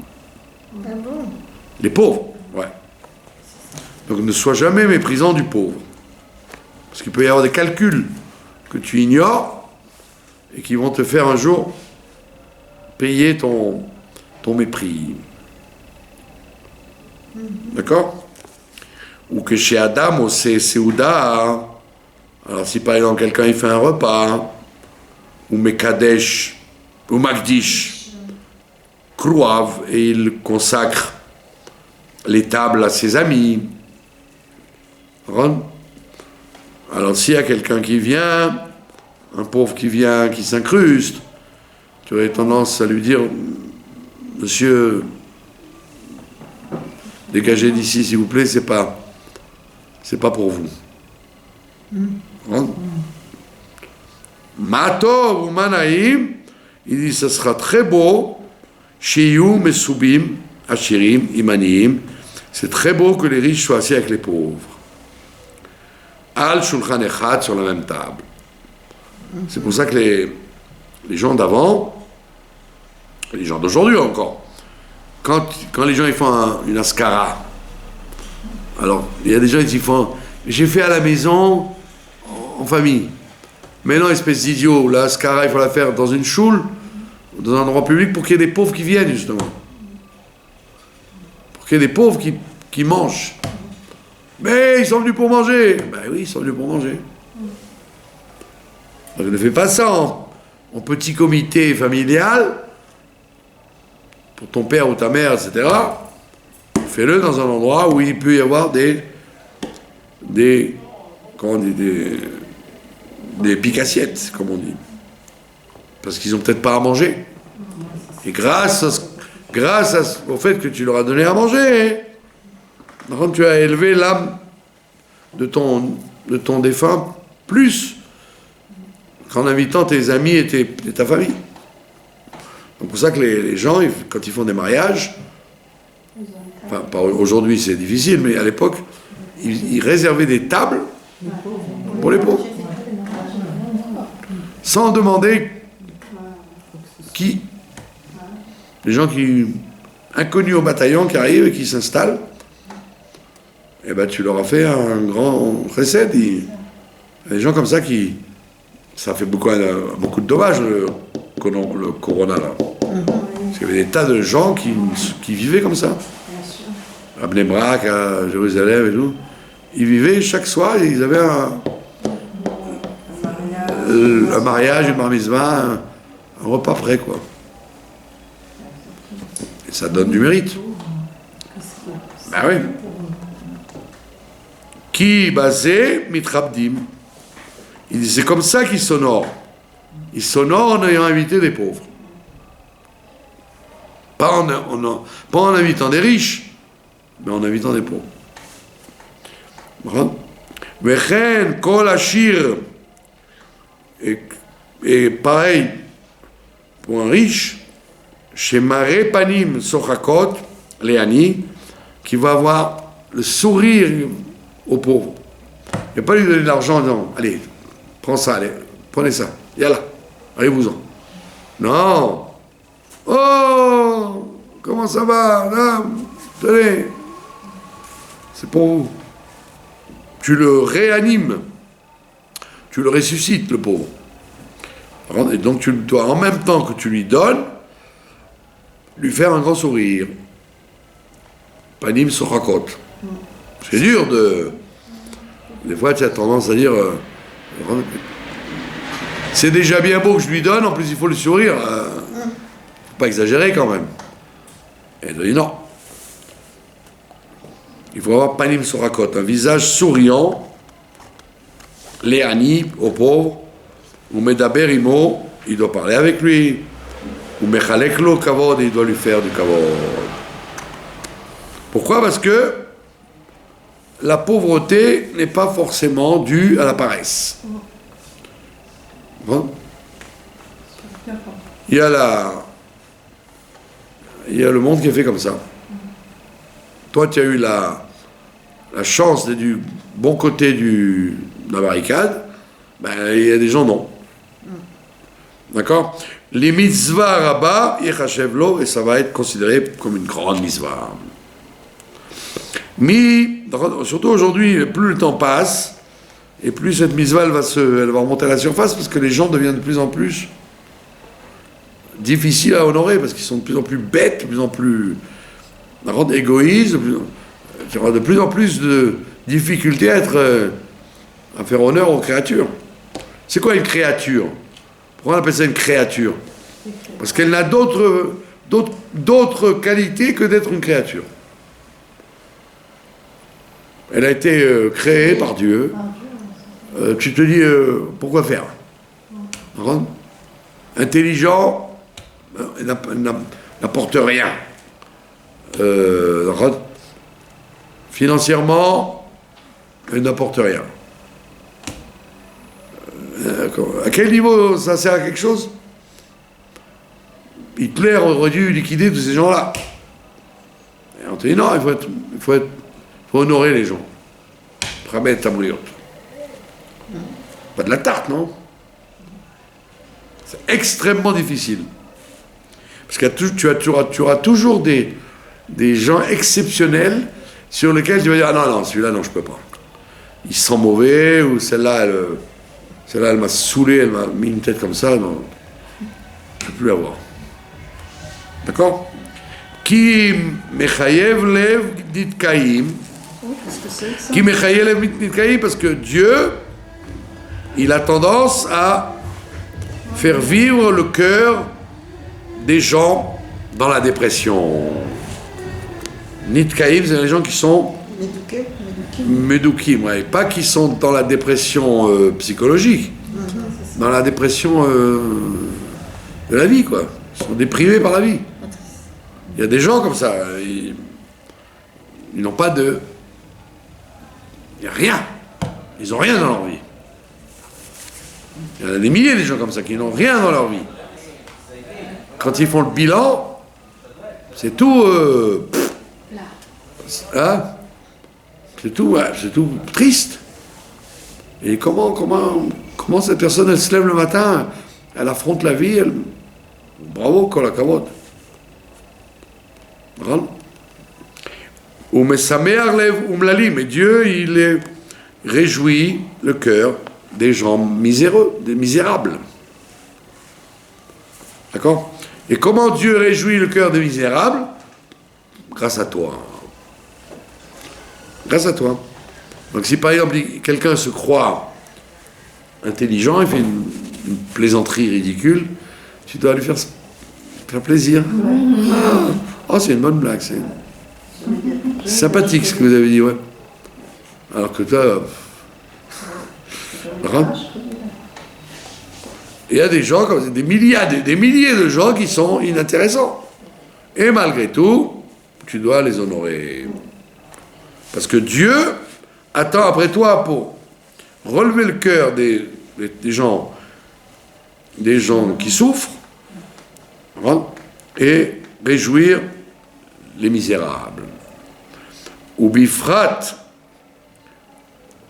Ah bon? Les pauvres, ouais. Donc ne sois jamais méprisant du pauvre. Parce qu'il peut y avoir des calculs que tu ignores et qui vont te faire un jour payer ton mépris. D'accord? Ou que chez Adam, c'est Seouda. Alors si par exemple quelqu'un il fait un repas, ou Mekadesh, ou Magdish, Krouav, et il consacre les tables à ses amis. Alors s'il y a quelqu'un qui vient, un pauvre qui vient, qui s'incruste, tu aurais tendance à lui dire, monsieur, dégagez d'ici s'il vous plaît, c'est pas pour vous. Mato ou Manaïm, il dit, ça sera très beau, Shiyu Mesubim, Ashirim, Imanim, c'est très beau que les riches soient assis avec les pauvres. Al Shulchan Echad, sur la même table. C'est pour ça que les gens d'avant, et les gens d'aujourd'hui encore, quand les gens ils font une askara, alors il y a des gens qui font, j'ai fait à la maison, en famille. Mais non, espèce d'idiot, la askara il faut la faire dans une choule, dans un endroit public pour qu'il y ait des pauvres qui viennent justement. Pour qu'il y ait des pauvres qui mangent. Mais ils sont venus pour manger. Ben oui, ils sont venus pour manger. Donc ne fais pas ça en petit comité familial, pour ton père ou ta mère, etc. Fais-le dans un endroit où il peut y avoir des pique-assiettes, comme on dit. Parce qu'ils n'ont peut-être pas à manger. Et grâce au fait que tu leur as donné à manger, tu as élevé l'âme de ton défunt plus qu'en invitant tes amis et ta famille. Donc c'est pour ça que les gens, quand ils font des mariages, enfin, aujourd'hui c'est difficile, mais à l'époque, ils réservaient des tables pour les pauvres. Sans demander qui. Les gens inconnus au bataillon qui arrivent et qui s'installent, et ben tu leur as fait un grand recette. Il y a des gens comme ça ça fait beaucoup de dommages, le corona là. Parce qu'il y avait des tas de gens qui vivaient comme ça. À Bnei Brak, à Jérusalem et tout. Ils vivaient chaque soir, ils avaient un mariage, une bar mitzvah, un repas prêt quoi. Et ça donne du mérite. Ben oui. Qui basé mitrabdim. Il dit c'est comme ça qu'ils s'honorent. Ils s'honorent en ayant invité des pauvres. Pas en invitant des riches, mais en invitant des pauvres. Vechen kol ashir. Et pareil pour un riche, chez Mare Panim Sochakot, Léani, qui va avoir le sourire aux pauvres. Il ne va pas lui donner de l'argent, non, allez, prends ça, allez, prenez ça, yallah, allez-vous-en. Non. Oh, comment ça va, dame, tenez, c'est pour vous. Tu le réanimes, tu le ressuscites, le pauvre. Et donc tu dois, en même temps que tu lui donnes, lui faire un grand sourire. Panim sochakot. C'est dur de... Des fois, tu as tendance à dire... c'est déjà bien beau que je lui donne, en plus il faut le sourire. Faut pas exagérer quand même. Et il dit non. Il faut avoir panim sochakot, un visage souriant, léani, aux pauvres, ou medaber imo, il doit parler avec lui, ou mechalek lo kavod, il doit lui faire du kavod. Pourquoi? Parce que la pauvreté n'est pas forcément due à la paresse. Bon. Il y a le monde qui est fait comme ça. Toi, tu as eu la chance d'être du bon côté de la barricade, ben, il y a des gens non. D'accord? Les mitzvahs rabbah, yechashevlo, et ça va être considéré comme une grande mitzvah. Mais, surtout aujourd'hui, plus le temps passe, et plus cette mitzvah elle va remonter à la surface, parce que les gens deviennent de plus en plus difficiles à honorer, parce qu'ils sont de plus en plus bêtes, de plus en plus égoïstes, il y aura de plus en plus de difficultés à faire honneur aux créatures. C'est quoi une créature? Pourquoi on appelle ça une créature? Parce qu'elle n'a d'autres qualités que d'être une créature. Elle a été créée par Dieu. Tu te dis, pourquoi faire? Intelligent, elle n'apporte rien. Financièrement, elle n'apporte rien. À quel niveau ça sert à quelque chose? Hitler aurait dû liquider tous ces gens-là. Et on te dit non, il faut honorer les gens. Pas de la tarte, non? C'est extrêmement difficile. Parce que tu auras toujours des gens exceptionnels sur lesquels tu vas dire ah non, celui-là, non, je peux pas. Il sent mauvais, ou celle-là, elle m'a saoulé, elle m'a mis une tête comme ça, non, je ne peux plus l'avoir. D'accord? Qui mechayev lev nitkaim. Qui mechayev lev nitkaim, parce que Dieu, il a tendance à faire vivre le cœur des gens dans la dépression. Nitkaim, c'est les gens qui sont Medukim, ouais. Pas qui sont dans la dépression psychologique, dans la dépression de la vie, quoi. Ils sont déprimés par la vie. Il y a des gens comme ça, ils n'ont pas de... Il n'y a rien. Ils n'ont rien dans leur vie. Il y en a des milliers de gens comme ça qui n'ont rien dans leur vie. Quand ils font le bilan, c'est tout... hein? C'est tout triste. Et comment cette personne, elle se lève le matin, elle affronte la vie, bravo, kol hakavod. Mais Dieu, il réjouit le cœur des gens miséreux, des misérables. D'accord? Et comment Dieu réjouit le cœur des misérables? Grâce à toi. Grâce à toi. Donc si par exemple quelqu'un se croit intelligent, il fait une plaisanterie ridicule, tu dois lui faire plaisir. Oh, c'est une bonne blague, c'est sympathique ce que vous avez dit, ouais. Alors que toi... Il y a des gens, comme des milliers de gens qui sont inintéressants. Et malgré tout, tu dois les honorer. Parce que Dieu attend après toi pour relever le cœur des gens qui souffrent, hein, et réjouir les misérables. Ou bifrat,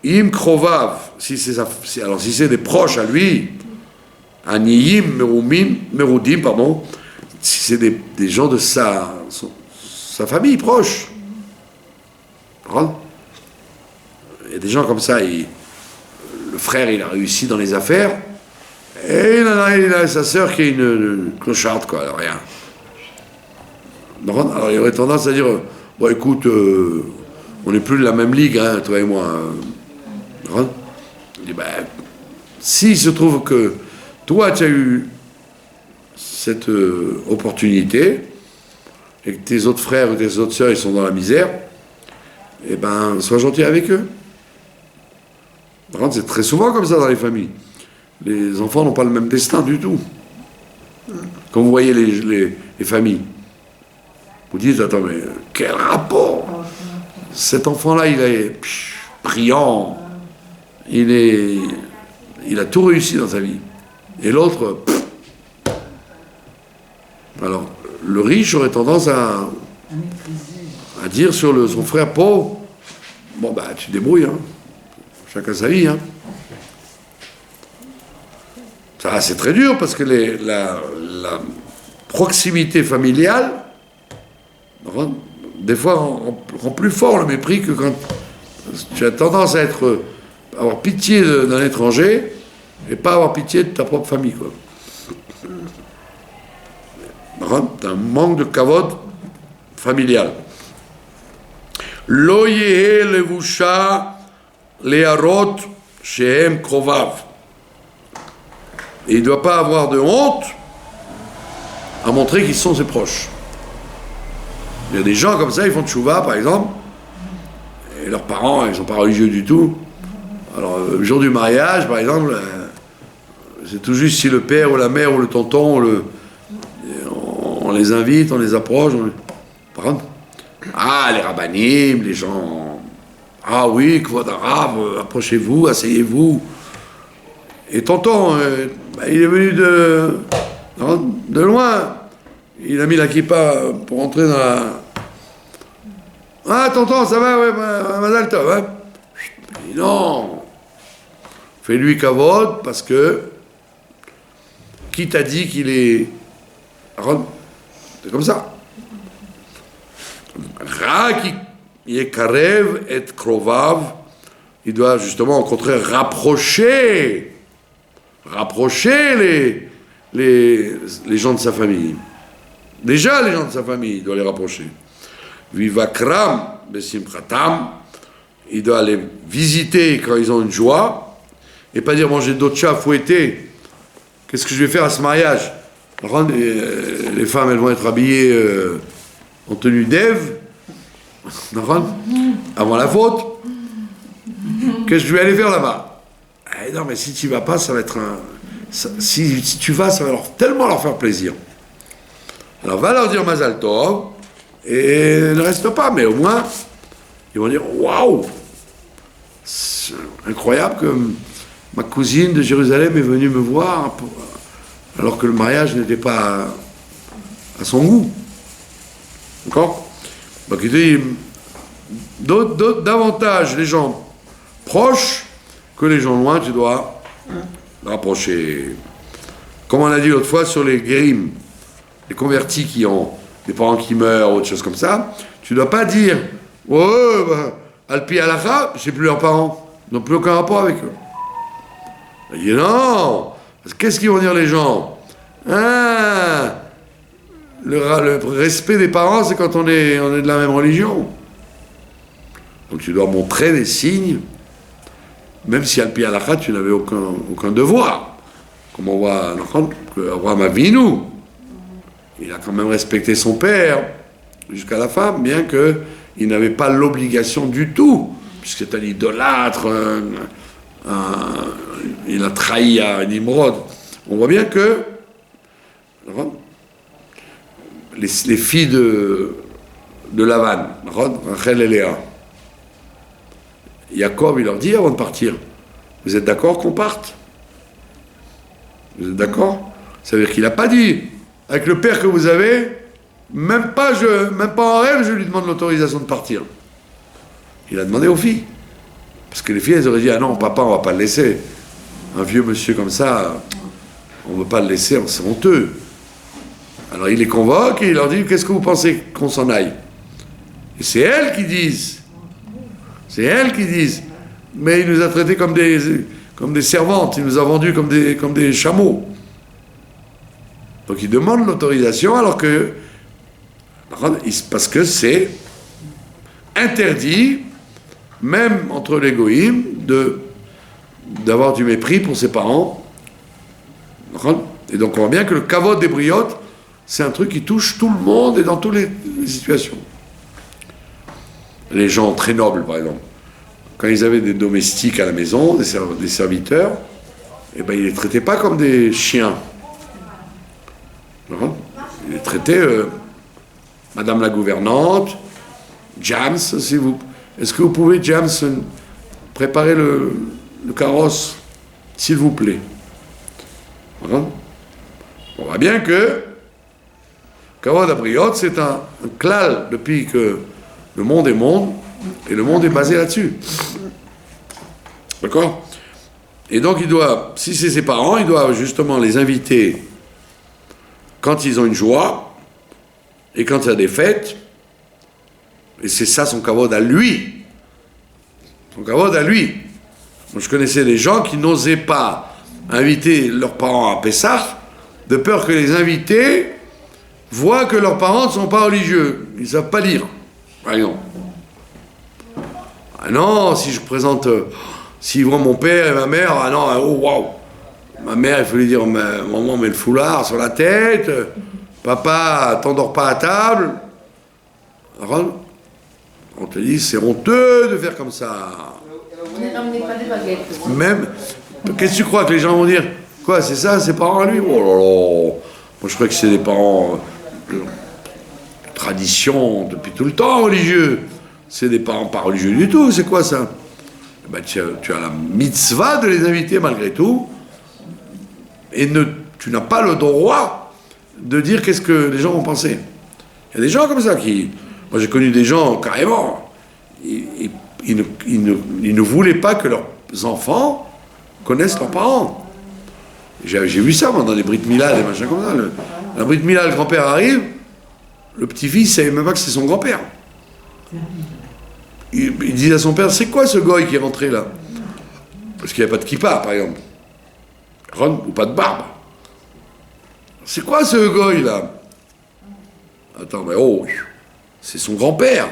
im krovav, si c'est des proches à lui, aniyim merudim, pardon, si c'est des gens de sa famille proche. Hein? Il y a des gens comme ça, le frère il a réussi dans les affaires, et il a sa sœur qui est une clocharde, quoi, alors rien. Alors il aurait tendance à dire, bon écoute, on n'est plus de la même ligue, hein, toi et moi. Hein? Il dit, ben, s'il se trouve que toi tu as eu cette opportunité, et que tes autres frères ou tes autres sœurs ils sont dans la misère, eh ben, sois gentil avec eux. C'est très souvent comme ça dans les familles. Les enfants n'ont pas le même destin du tout. Quand vous voyez les familles, vous dites, attends, mais quel rapport? Cet enfant-là, il est brillant, il a tout réussi dans sa vie. Et l'autre, alors, le riche aurait tendance à dire sur son frère pauvre, bon, bah, tu te débrouilles, hein. Chacun sa vie, hein. Ça, c'est très dur parce que la proximité familiale, des fois, rend plus fort le mépris que quand tu as tendance à avoir pitié d'un étranger et pas avoir pitié de ta propre famille, quoi. T'as un manque de kavod familial. Lo yehe levusha leharot shehem krovav. Et il ne doit pas avoir de honte à montrer qu'ils sont ses proches. Il y a des gens comme ça, ils font tchouva, par exemple, et leurs parents, ils ne sont pas religieux du tout. Alors, le jour du mariage, par exemple, c'est tout juste si le père ou la mère ou le tonton, on les invite, on les approche. Par exemple, les rabbanim, les gens, oui, kvod arabe, approchez-vous, asseyez-vous. Et tonton, il est venu de loin. Il a mis la kippa pour entrer dans la... Ah, tonton, ça va, ouais, Mazal Tov, hein? Il dit, non. Fais-lui kavod, parce que... Qui t'a dit qu'il est... C'est comme ça. Rak yekarev et krovav. Il doit justement, au contraire, rapprocher les gens de sa famille. Déjà, les gens de sa famille, il doit les rapprocher. Vivakram besimchatam, il doit les visiter quand ils ont une joie, et pas dire, bon, j'ai d'autres chats à fouetter, qu'est-ce que je vais faire à ce mariage? Les femmes, elles vont être habillées en tenue d'Ève, avant la faute. Qu'est-ce que je vais aller faire là-bas? Non, mais si tu vas pas, ça va être si tu vas, ça va tellement leur faire plaisir. Alors va leur dire Mazal Tov, et ne reste pas, mais au moins, ils vont dire, waouh, c'est incroyable que ma cousine de Jérusalem est venue me voir, alors que le mariage n'était pas à son goût. D'accord? Donc il dit, davantage les gens proches que les gens loin, tu dois rapprocher. Comme on a dit l'autre fois sur les guérim, les convertis qui ont des parents qui meurent ou autre chose comme ça, tu ne dois pas dire, Alpi Alacha, j'ai plus leurs parents, ils n'ont plus aucun rapport avec eux. Il dit non, qu'est-ce qu'ils vont dire les gens? Le respect des parents, c'est quand on est de la même religion. Donc tu dois montrer des signes, même si Alpi Alacha, tu n'avais aucun devoir. Comme on voit Abraham Avinu, il a quand même respecté son père, jusqu'à la fin, bien qu'il n'avait pas l'obligation du tout, puisque c'est un idolâtre, il a trahi à Nimrod. On voit bien que les filles de Lavan, Rachel et Léa, Jacob, il leur dit avant de partir, vous êtes d'accord qu'on parte? Vous êtes d'accord? Ça veut dire qu'il n'a pas dit, avec le père que vous avez, même pas en rêve, je lui demande l'autorisation de partir. Il a demandé aux filles. Parce que les filles, elles auraient dit, ah non, papa, on va pas le laisser. Un vieux monsieur comme ça, on ne veut pas le laisser, c'est honteux. Alors il les convoque et il leur dit, qu'est-ce que vous pensez qu'on s'en aille? Et c'est elles qui disent. C'est elles qui disent. Mais il nous a traités comme des servantes, il nous a vendus comme des chameaux. Donc il demande l'autorisation alors que... Parce que c'est interdit, même entre les goïms, d'avoir du mépris pour ses parents. Et donc on voit bien que le kavod des briottes, c'est un truc qui touche tout le monde et dans toutes les situations. Les gens très nobles, par exemple, quand ils avaient des domestiques à la maison, des serviteurs, eh ben, ils les traitaient pas comme des chiens. Ils les traitaient Madame la gouvernante, James, est-ce que vous pouvez, James, préparer le carrosse, s'il vous plaît? Voilà. On voit bien que Kavod Abriot, c'est un klal depuis que le monde est monde, et le monde est basé là-dessus. D'accord? Et donc il doit, si c'est ses parents, il doit justement les inviter quand ils ont une joie, et quand il y a des fêtes, et c'est ça son kavod à lui. Son kavod à lui. Moi, je connaissais des gens qui n'osaient pas inviter leurs parents à Pessah, de peur que les invités voient que leurs parents ne sont pas religieux. Ils ne savent pas lire, par exemple. Ah non, si je présente, s'ils voient mon père et ma mère, ah non, oh waouh. Ma mère, il faut lui dire, maman, met le foulard sur la tête, papa, t'endors pas à table. Alors, on te dit, c'est honteux de faire comme ça. Ne ramenez pas des baguettes. Même, qu'est-ce que tu crois que les gens vont dire? Quoi, c'est ça, ses parents à lui? Oh là là. Moi, je crois que c'est des parents de tradition depuis tout le temps religieux. C'est des parents pas religieux du tout. C'est quoi ça? Ben, tu as la mitzvah de les inviter malgré tout. Et tu n'as pas le droit de dire qu'est-ce que les gens vont penser. Il y a des gens comme ça qui... Moi, j'ai connu des gens, carrément, ils ne voulaient pas que leurs enfants connaissent leurs parents. J'ai vu ça, moi, dans les Brit Mila, des machins comme ça. La Brit Mila, le grand-père arrive, le petit-fils ne savait même pas que c'est son grand-père. Il dit à son père, c'est quoi ce goy qui est rentré là? Parce qu'il n'y a pas de kippa, par exemple. Ou pas de barbe. C'est quoi ce goy là? Attends, mais oh, c'est son grand-père.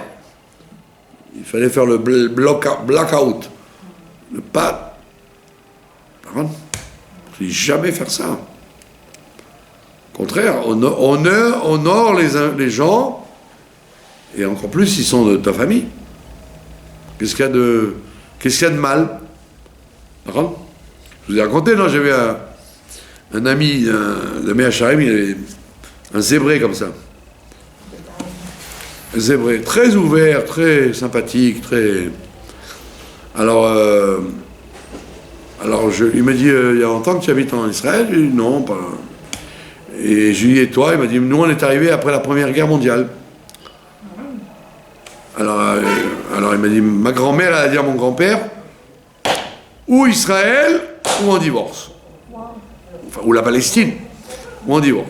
Il fallait faire le blackout. Ne pas... Par contre, il ne faut jamais faire ça. Au contraire, honore les gens, et encore plus s'ils sont de ta famille. Qu'est-ce qu'il y a de mal? Par contre, je vous ai raconté, non, j'avais un ami, de Méacharim, il avait un zébré comme ça. Un zébré, très ouvert, très sympathique, très... Alors il m'a dit, il y a longtemps que tu habites en Israël? J'ai dit, non, pas... Et je lui ai dit, et toi? Il m'a dit, nous, on est arrivés après la Première Guerre mondiale. Alors il m'a dit, ma grand-mère, elle a dit à mon grand-père, ou Israël, ou en divorce. Enfin, ou la Palestine, ou en divorce.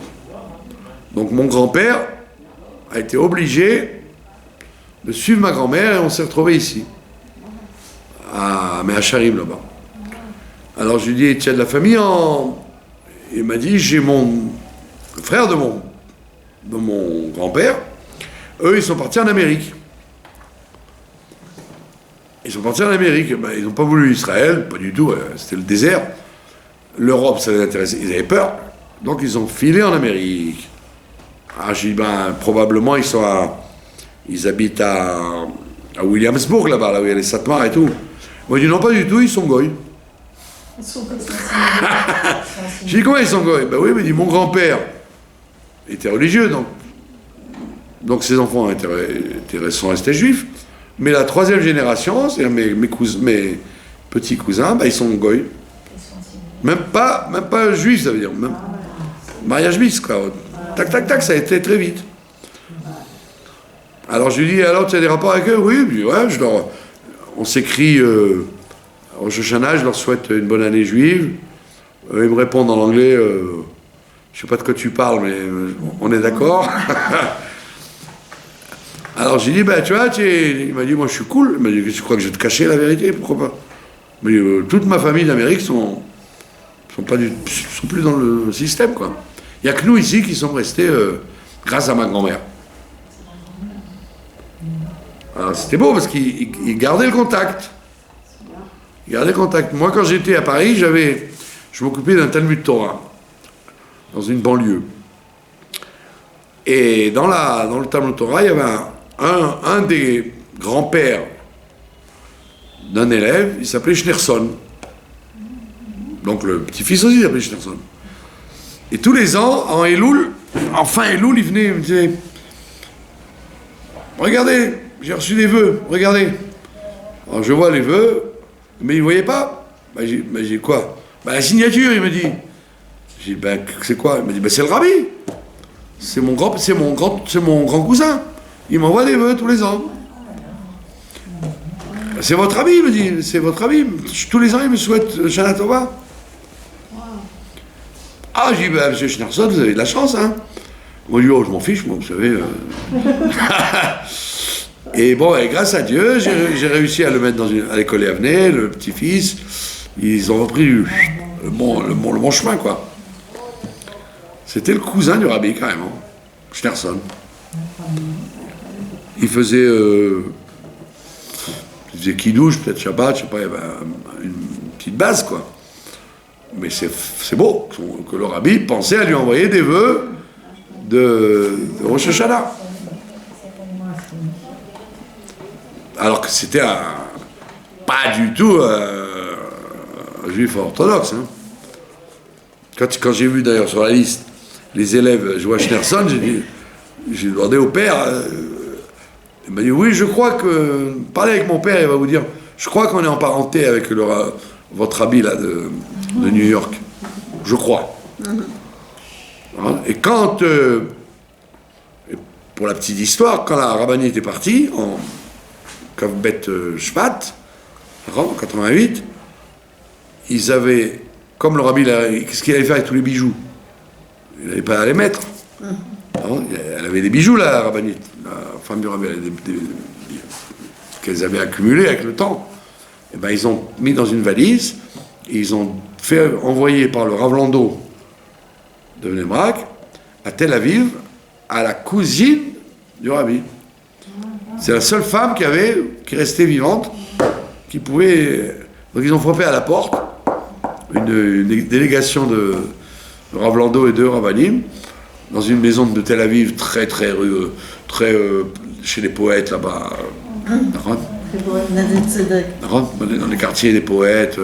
Donc mon grand-père a été obligé de suivre ma grand-mère et on s'est retrouvés ici, à Méacharim là-bas. Alors je lui ai dit, tu as de la famille en... Il m'a dit, j'ai le frère de mon grand-père, eux ils sont partis en Amérique. Ils sont partis en Amérique, ben, ils n'ont pas voulu Israël, pas du tout, c'était le désert. L'Europe, ça les intéressait, ils avaient peur, donc ils ont filé en Amérique. Ah, j'ai dit, ben, probablement ils sont ils habitent à Williamsburg, là-bas, là où il y a les Satmars et tout. Moi, je dis, non, pas du tout, ils sont goy. Ils sont pas J'ai dit, comment ils sont goy? Ben oui, mais il dit, mon grand-père était religieux, donc ses enfants sont restés juifs. Mais la troisième génération, c'est-à-dire mes petits cousins, ben, ils sont goy. Même pas juifs, ça veut dire. Même mariage mixte, quoi. Tac, tac, tac, ça a été très vite. Alors je lui dis, alors tu as des rapports avec eux? Oui, je dis, ouais, on s'écrit au Rosh Hashanah, je leur souhaite une bonne année juive. Ils me répondent en anglais, je sais pas de quoi tu parles, mais on est d'accord. Alors j'ai dit, ben tu vois, il m'a dit, moi je suis cool. Il m'a dit, tu crois que je vais te cacher la vérité? Pourquoi pas? Mais toute ma famille d'Amérique sont plus dans le système, quoi. Il n'y a que nous ici qui sommes restés grâce à ma grand-mère. Alors c'était beau parce qu'il gardait le contact. Moi, quand j'étais à Paris, je m'occupais d'un Talmud Torah dans une banlieue. Et dans le Talmud Torah, il y avait un des grands-pères d'un élève, il s'appelait Schneerson. Donc le petit-fils aussi s'appelait Schneerson. Et tous les ans, en fin Elul, il venait et me disait, regardez, j'ai reçu des vœux, regardez. Alors je vois les vœux, mais il ne voyait pas. J'ai quoi? La signature, il me dit. J'ai dit, c'est quoi? Il me dit, c'est le rabbi. C'est mon grand cousin. Il m'envoie des vœux tous les ans. C'est votre rabbi, il me dit, c'est votre rabbi. Tous les ans, il me souhaite Shana Tova. Ah, j'ai dit, monsieur Schneerson, vous avez de la chance, hein. Moi, je dis, oh, je m'en fiche, moi, vous savez. Et bon, et grâce à Dieu, j'ai réussi à le mettre à l'école Yavneh, le petit-fils. Ils ont repris le bon chemin, quoi. C'était le cousin du rabbi, carrément, Schneerson. Il faisait Kiddush, peut-être Shabbat, je sais pas, il y avait une petite base, quoi. Mais c'est beau que le rabbi pensait à lui envoyer des vœux de Rosh Hashanah. Alors que c'était pas du tout un juif orthodoxe. Hein. Quand j'ai vu d'ailleurs sur la liste les élèves jouer à Schneerson, j'ai demandé au père, il m'a dit oui, je crois que, parlez avec mon père, il va vous dire, je crois qu'on est en parenté avec votre rabbi là de New York. Je crois. Hein, et quand, pour la petite histoire, quand la rabbinite est partie, en Kavbet Shvat, en 88, ils avaient, comme le rabbi, qu'est-ce qu'il allait faire avec tous les bijoux? Il n'allait pas les mettre. Alors, elle avait des bijoux, la rabbinite, la femme du rabbi, elle avait qu'elles avaient accumulés avec le temps. Et ben, ils ont mis dans une valise, et ils ont fait envoyer par le Rav Lando de Bnei Brak à Tel Aviv, à la cousine du rabbi. C'est la seule femme qui restait vivante, qui pouvait... Donc ils ont frappé à la porte, une délégation de Rav Lando et de Rabbanim, dans une maison de Tel Aviv très chez les poètes là-bas. Dans les quartiers des poètes,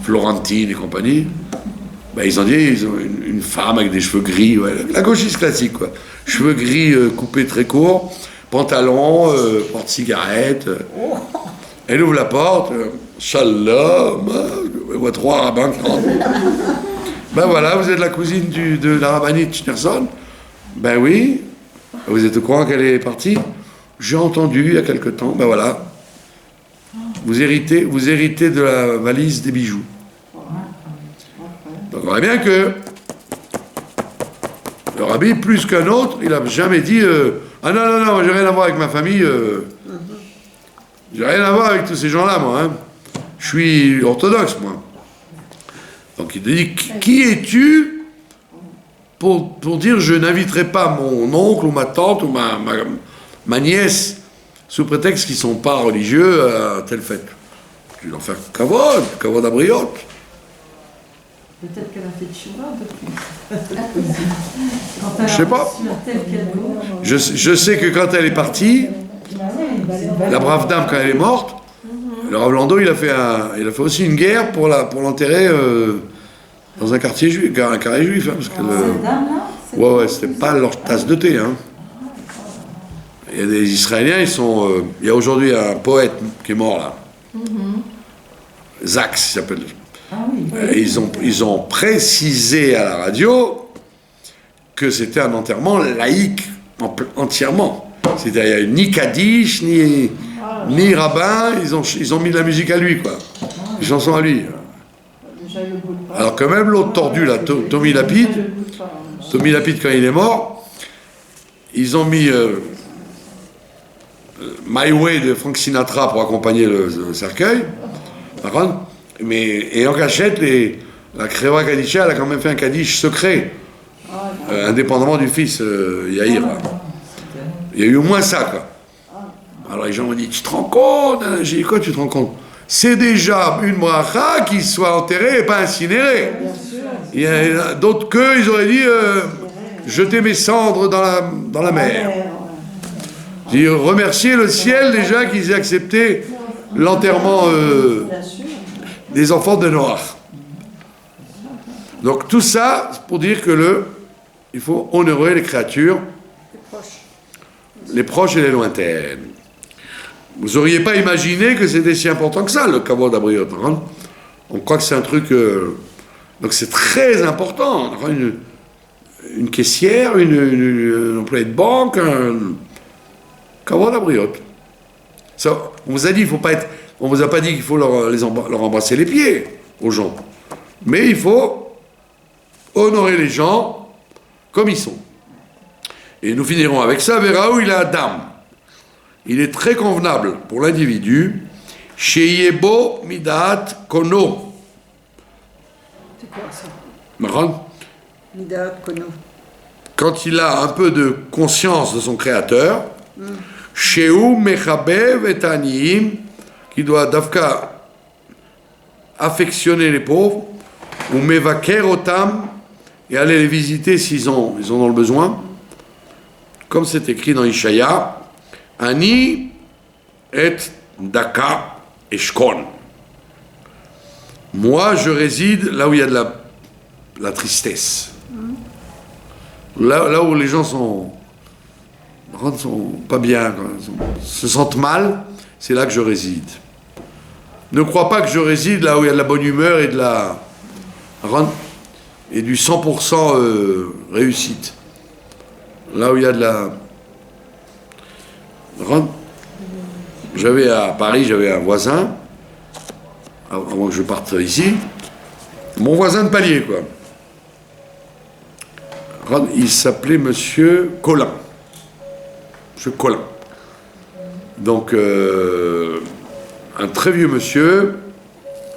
Florentine et compagnie. Ben, ils ont une femme avec des cheveux gris, ouais, la gauchiste classique, quoi. Cheveux gris coupés très courts, pantalon, porte-cigarette. Elle ouvre la porte, shalom, elle voit 3 rabbins qui rentrent. Ben voilà, vous êtes la cousine de la rabbinite Schneerson? Ben oui. Vous êtes au courant qu'elle est partie? J'ai entendu il y a quelque temps. Ben voilà. Vous héritez de la valise des bijoux. Donc on voit bien que le rabbi, plus qu'un autre, il n'a jamais dit ah non, j'ai rien à voir avec ma famille. J'ai rien à voir avec tous ces gens-là, moi. Hein. Je suis orthodoxe, moi. Donc il dit, qui es-tu pour dire je n'inviterai pas mon oncle ou ma tante ou ma nièce sous prétexte qu'ils ne sont pas religieux à telle fête. Je vais leur faire kavod abriot. Peut-être qu'elle a fait tchouva depuis. Quand elle Je sais a pas. reçu un tel cadeau. Je sais que quand elle est partie, la brave dame, quand elle est morte, le Rav Lando, il a fait aussi une guerre pour l'enterrer dans un quartier juif, un carré juif. Hein, parce que Cette dame-là, ouais, c'était pas leur tasse de thé. Hein. Il y a des Israéliens, il y a aujourd'hui un poète qui est mort là. Zach, il s'appelle. ah oui. Et ils ont précisé à la radio que c'était un enterrement laïque entièrement. C'est-à-dire, il n'y a eu ni Kaddish, ni rabbin, ils ont mis de la musique à lui, quoi. Des chansons à lui. Déjà le bout de pain. Alors que même l'autre tordu, là, Tommy Lapide, quand il est mort, ils ont mis My Way de Frank Sinatra pour accompagner le cercueil. Par contre, et en cachette, la Créva Kadisha, elle a quand même fait un Kaddish secret, indépendamment du fils Yair. Il y a eu au moins ça, quoi. Alors les gens m'ont dit, tu te rends compte? J'ai dit, quoi tu te rends compte? C'est déjà une bracha qu'il soit enterré et pas incinéré. Il y a d'autres ils auraient dit, jeter mes cendres dans la mer. J'ai dit, remercier le ciel déjà qu'ils aient accepté l'enterrement des enfants de Noach. Donc tout ça, c'est pour dire que il faut honorer les créatures, les proches et les lointaines. Vous n'auriez pas imaginé que c'était si important que ça, le kavod abriot. Hein? On croit que c'est un truc... donc c'est très important. Une caissière, un employé de banque, un kavod abriot. Ça, on vous a dit, il faut pas être... On vous a pas dit qu'il faut leur embrasser les pieds aux gens. Mais il faut honorer les gens comme ils sont. Et nous finirons avec ça. Véraou, il a Adam. Il est très convenable pour l'individu. Sheyebo midat kono. C'est quoi ça? Marran. Midat kono. Quand il a un peu de conscience de son créateur, Sheu mechabev et aniyim, qui doit d'afka affectionner les pauvres, ou mevaker otam, et aller les visiter s'ils en ont le besoin, comme c'est écrit dans Ishaïa, Ani et daka eshkon. Moi, je réside là où il y a de la tristesse. Là où les gens sont pas bien, se sentent mal, c'est là que je réside. Ne crois pas que je réside là où il y a de la bonne humeur et du 100% réussite. Là où il y a de la... À Paris, j'avais un voisin, avant que je parte ici, mon voisin de palier, quoi. Il s'appelait Monsieur Collin. Monsieur Collin. Donc, un très vieux monsieur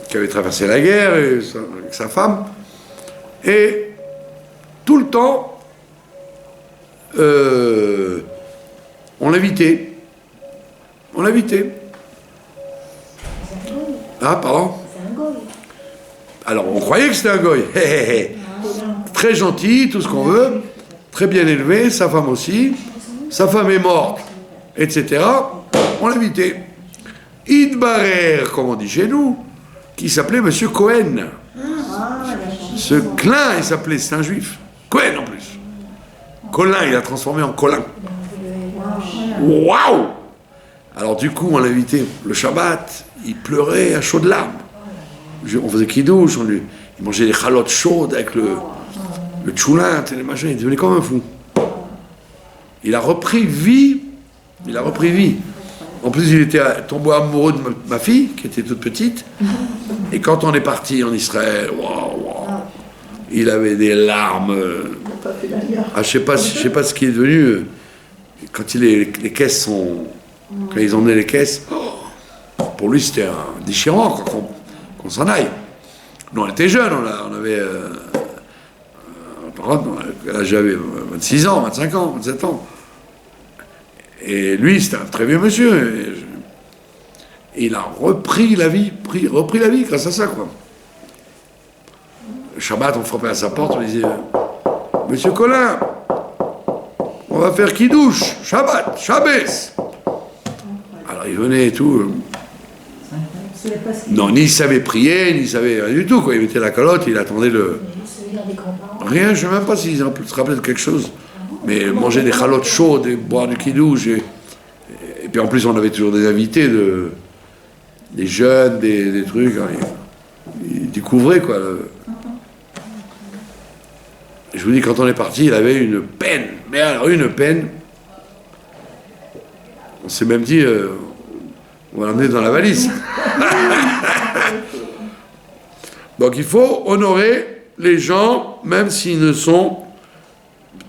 qui avait traversé la guerre avec sa femme, et tout le temps, on l'invitait. Ah, pardon? C'est un goy. Alors, on croyait que c'était un goy. Très gentil, tout ce qu'on veut, très bien élevé, sa femme aussi. Sa femme est morte, etc. On l'invitait. Idbarer, comme on dit chez nous, qui s'appelait Monsieur Cohen. Ce Klein, il s'appelait, c'est un juif. Cohen en plus. Colin, il a transformé en Colin. Waouh! Alors du coup, on l'invitait le Shabbat, il pleurait à chaudes larmes. On faisait kidouche, il mangeait des chalotes chaudes avec le tchoulin, les machins, il devenait comme un fou. Il a repris vie. En plus, il était tombé amoureux de ma fille, qui était toute petite. Et quand on est parti en Israël, il avait des larmes. Je sais pas ce qui est devenu. Quand les caisses sont... Quand ils emmenaient les caisses, pour lui, c'était déchirant qu'on s'en aille. Nous, on était jeunes, on avait... là, j'avais 26 ans, 25 ans, 27 ans. Et lui, c'était un très vieux monsieur. Et il a repris la vie grâce à ça, quoi. Shabbat, on frappait à sa porte, on disait Monsieur Colin, on va faire Kiddush, Shabbat, Shabbos. Alors il venait et tout. C'est pas ce qu'il Non, ni il savait prier, ni il savait rien du tout, quoi. Il mettait la calotte, il attendait le. Rien, je ne sais même pas s'il se rappelait de quelque chose. Mais manger des chalotes chaudes et boire du Kiddush. Et puis en plus, on avait toujours des invités, des jeunes, des trucs. Hein. Ils découvraient, quoi. Je vous dis, quand on est parti, il avait une peine. Mais alors, une peine. On s'est même dit, on va l'emmener dans la valise. Donc, il faut honorer les gens, même s'ils ne sont...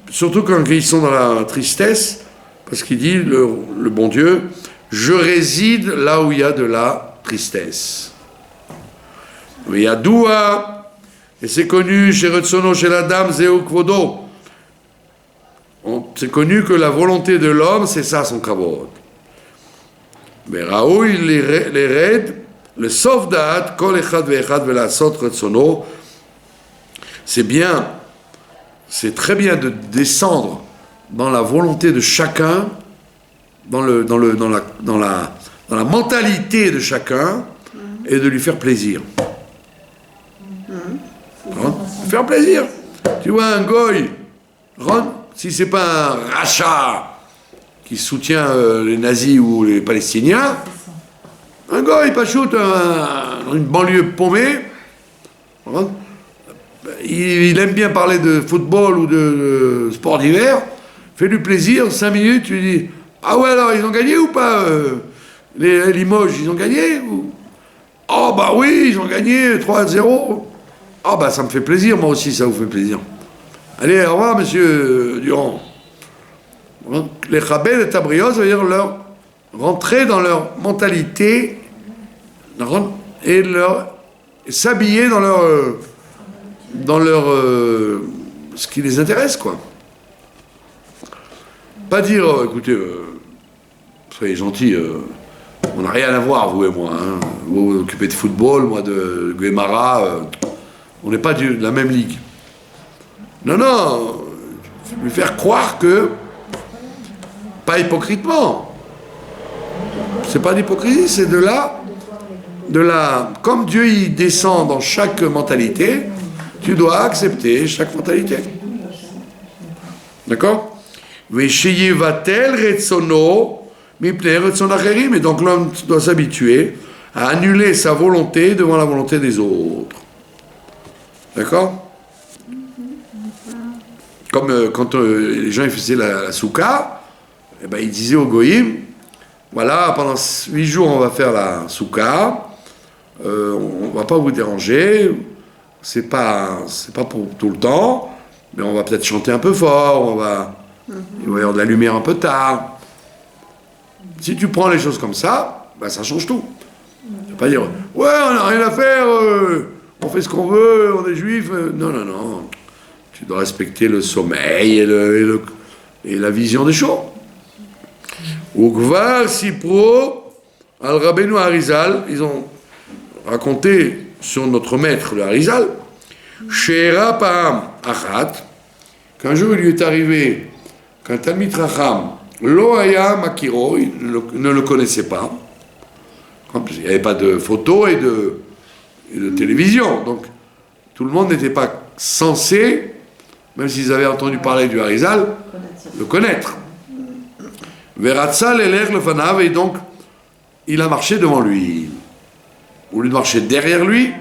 Surtout quand ils sont dans la tristesse, parce qu'il dit, le bon Dieu, je réside là où il y a de la tristesse. Il y a Doua, et c'est connu chez Retsono, chez la dame, Zéo Kvodo. C'est connu que la volonté de l'homme, c'est ça son kavod. Mais Raoui, les raids, le Sofdat, Kol Echad Ve'echad Ve'lasot Retsono, c'est bien, c'est très bien de descendre dans la volonté de chacun, dans la mentalité de chacun, et de lui faire plaisir. Hein? Faire plaisir. Tu vois un goy, si c'est pas un rachat qui soutient les nazis ou les Palestiniens, un goy pas shoot dans une banlieue paumée, hein? Il aime bien parler de football ou de sport d'hiver, fais-lui plaisir, 5 minutes, tu lui dis ah ouais alors ils ont gagné ou pas les Limoges, ils ont gagné ou... Oh bah oui, ils ont gagné 3-0. Ah bah ça me fait plaisir, moi aussi ça vous fait plaisir. Allez, au revoir monsieur Durand. Les Chabel et Tabrios, ça veut dire leur rentrer dans leur mentalité et s'habiller dans leur ce qui les intéresse, quoi. Pas dire écoutez, soyez gentils, on n'a rien à voir vous et moi, hein. Vous vous occupez de football, moi de Guémara, on n'est pas de la même ligue. Non, lui faire croire que, pas hypocritement, c'est pas d'hypocrisie, c'est de la, comme Dieu il descend dans chaque mentalité, tu dois accepter chaque mentalité. D'accord? Vesheyevatel retsono mipnei retson acherim, et donc l'homme doit s'habituer à annuler sa volonté devant la volonté des autres. D'accord? Comme quand les gens ils faisaient la soukha, eh ben, ils disaient aux goïm, voilà, pendant 8 jours on va faire la soukha, on va pas vous déranger, c'est pas pour tout le temps, mais on va peut-être chanter un peu fort, il va y avoir de la lumière un peu tard. Si tu prends les choses comme ça, ben ça change tout. Tu vas pas dire, ouais, on n'a rien à faire, on fait ce qu'on veut, on est juif. Non. Tu dois respecter le sommeil et la vision des choses. Ukvar Sipro al Rabbeinu Harizal, ils ont raconté sur notre maître, le Harizal, She'era Pa'am Achat, qu'un jour il lui est arrivé qu'un Talmid Racham, Lo Haya Makiro, il ne le connaissait pas. Il n'y avait pas de photos et de télévision, donc tout le monde n'était pas censé, même s'ils avaient entendu parler du Harizal, le connaître. Veratzal Eler le Fanav, et donc il a marché devant lui. Au lieu de marcher derrière lui,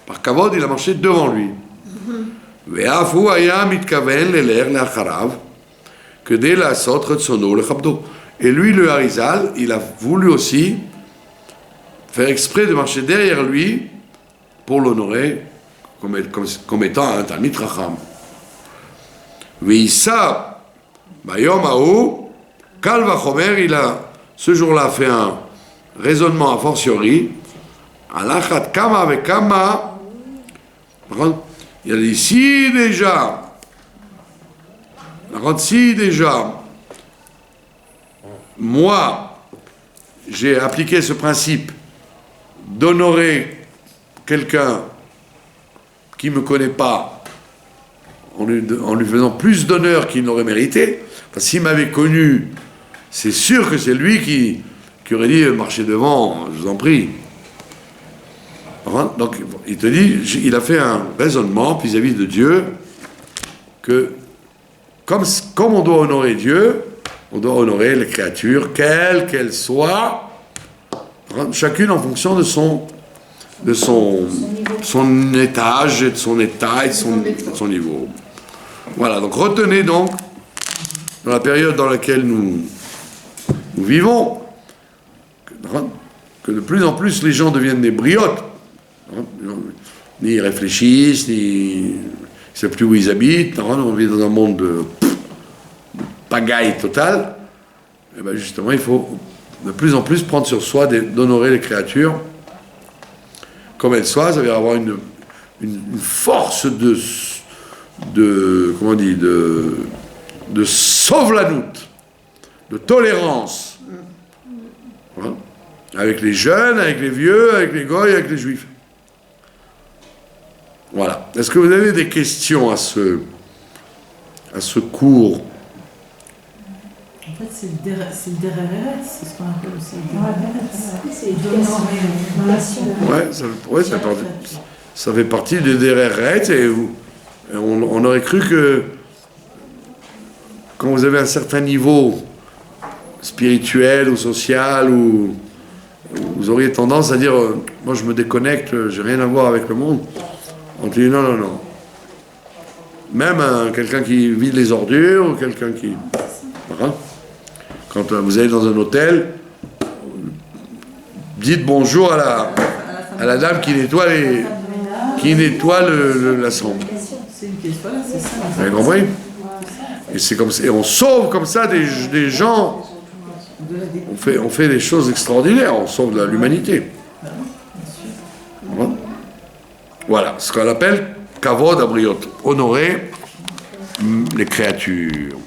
par kavod, il a marché devant lui. Ve'afu haya mitkaven leler le'acharav, kedei la'asot retsono lechabdo. Et lui, le Harizal, il a voulu aussi faire exprès de marcher derrière lui pour l'honorer comme étant un Talmid Chacham. Ve'issa bayom ha'u kal vachomer, il a ce jour-là fait un raisonnement a fortiori. Alachat kama avec kama, il a dit si déjà, moi j'ai appliqué ce principe d'honorer quelqu'un qui ne me connaît pas, en lui faisant plus d'honneur qu'il n'aurait mérité. Parce s'il m'avait connu, c'est sûr que c'est lui qui aurait dit marchez devant, je vous en prie. Donc il te dit, il a fait un raisonnement vis-à-vis de Dieu que comme on doit honorer Dieu, on doit honorer les créatures, quelles qu'elles soient, chacune en fonction de son étage, et de son état et de son niveau. Voilà, donc retenez donc, dans la période dans laquelle nous vivons, que de plus en plus les gens deviennent des briottes. Ni ils réfléchissent, ni ils ne savent plus où ils habitent. On vit dans un monde de pagaille totale. Et bien justement, il faut de plus en plus prendre sur soi d'honorer les créatures comme elles soient. Ça va avoir une force de comment on dit, de sauve-la-noute, de tolérance. Avec les jeunes, avec les vieux, avec les goïs, avec les juifs. Voilà. Est-ce que vous avez des questions à ce cours? En fait, c'est le dereret, c'est ce qu'on appelle aussi le dereret. Ça fait partie du dereret, et on aurait cru que quand vous avez un certain niveau spirituel ou social, ou vous auriez tendance à dire moi je me déconnecte, j'ai rien à voir avec le monde. On dit non. Même quelqu'un qui vide les ordures, ou quelqu'un qui... Voilà. Quand vous allez dans un hôtel, dites bonjour à la dame qui nettoie la chambre. C'est une pièce, voilà, c'est ça. Vous avez compris? Et c'est comme ça, et on sauve comme ça des gens. On fait des choses extraordinaires, on sauve l'humanité. Voilà, ce qu'on appelle kavod abriot, honorer les créatures.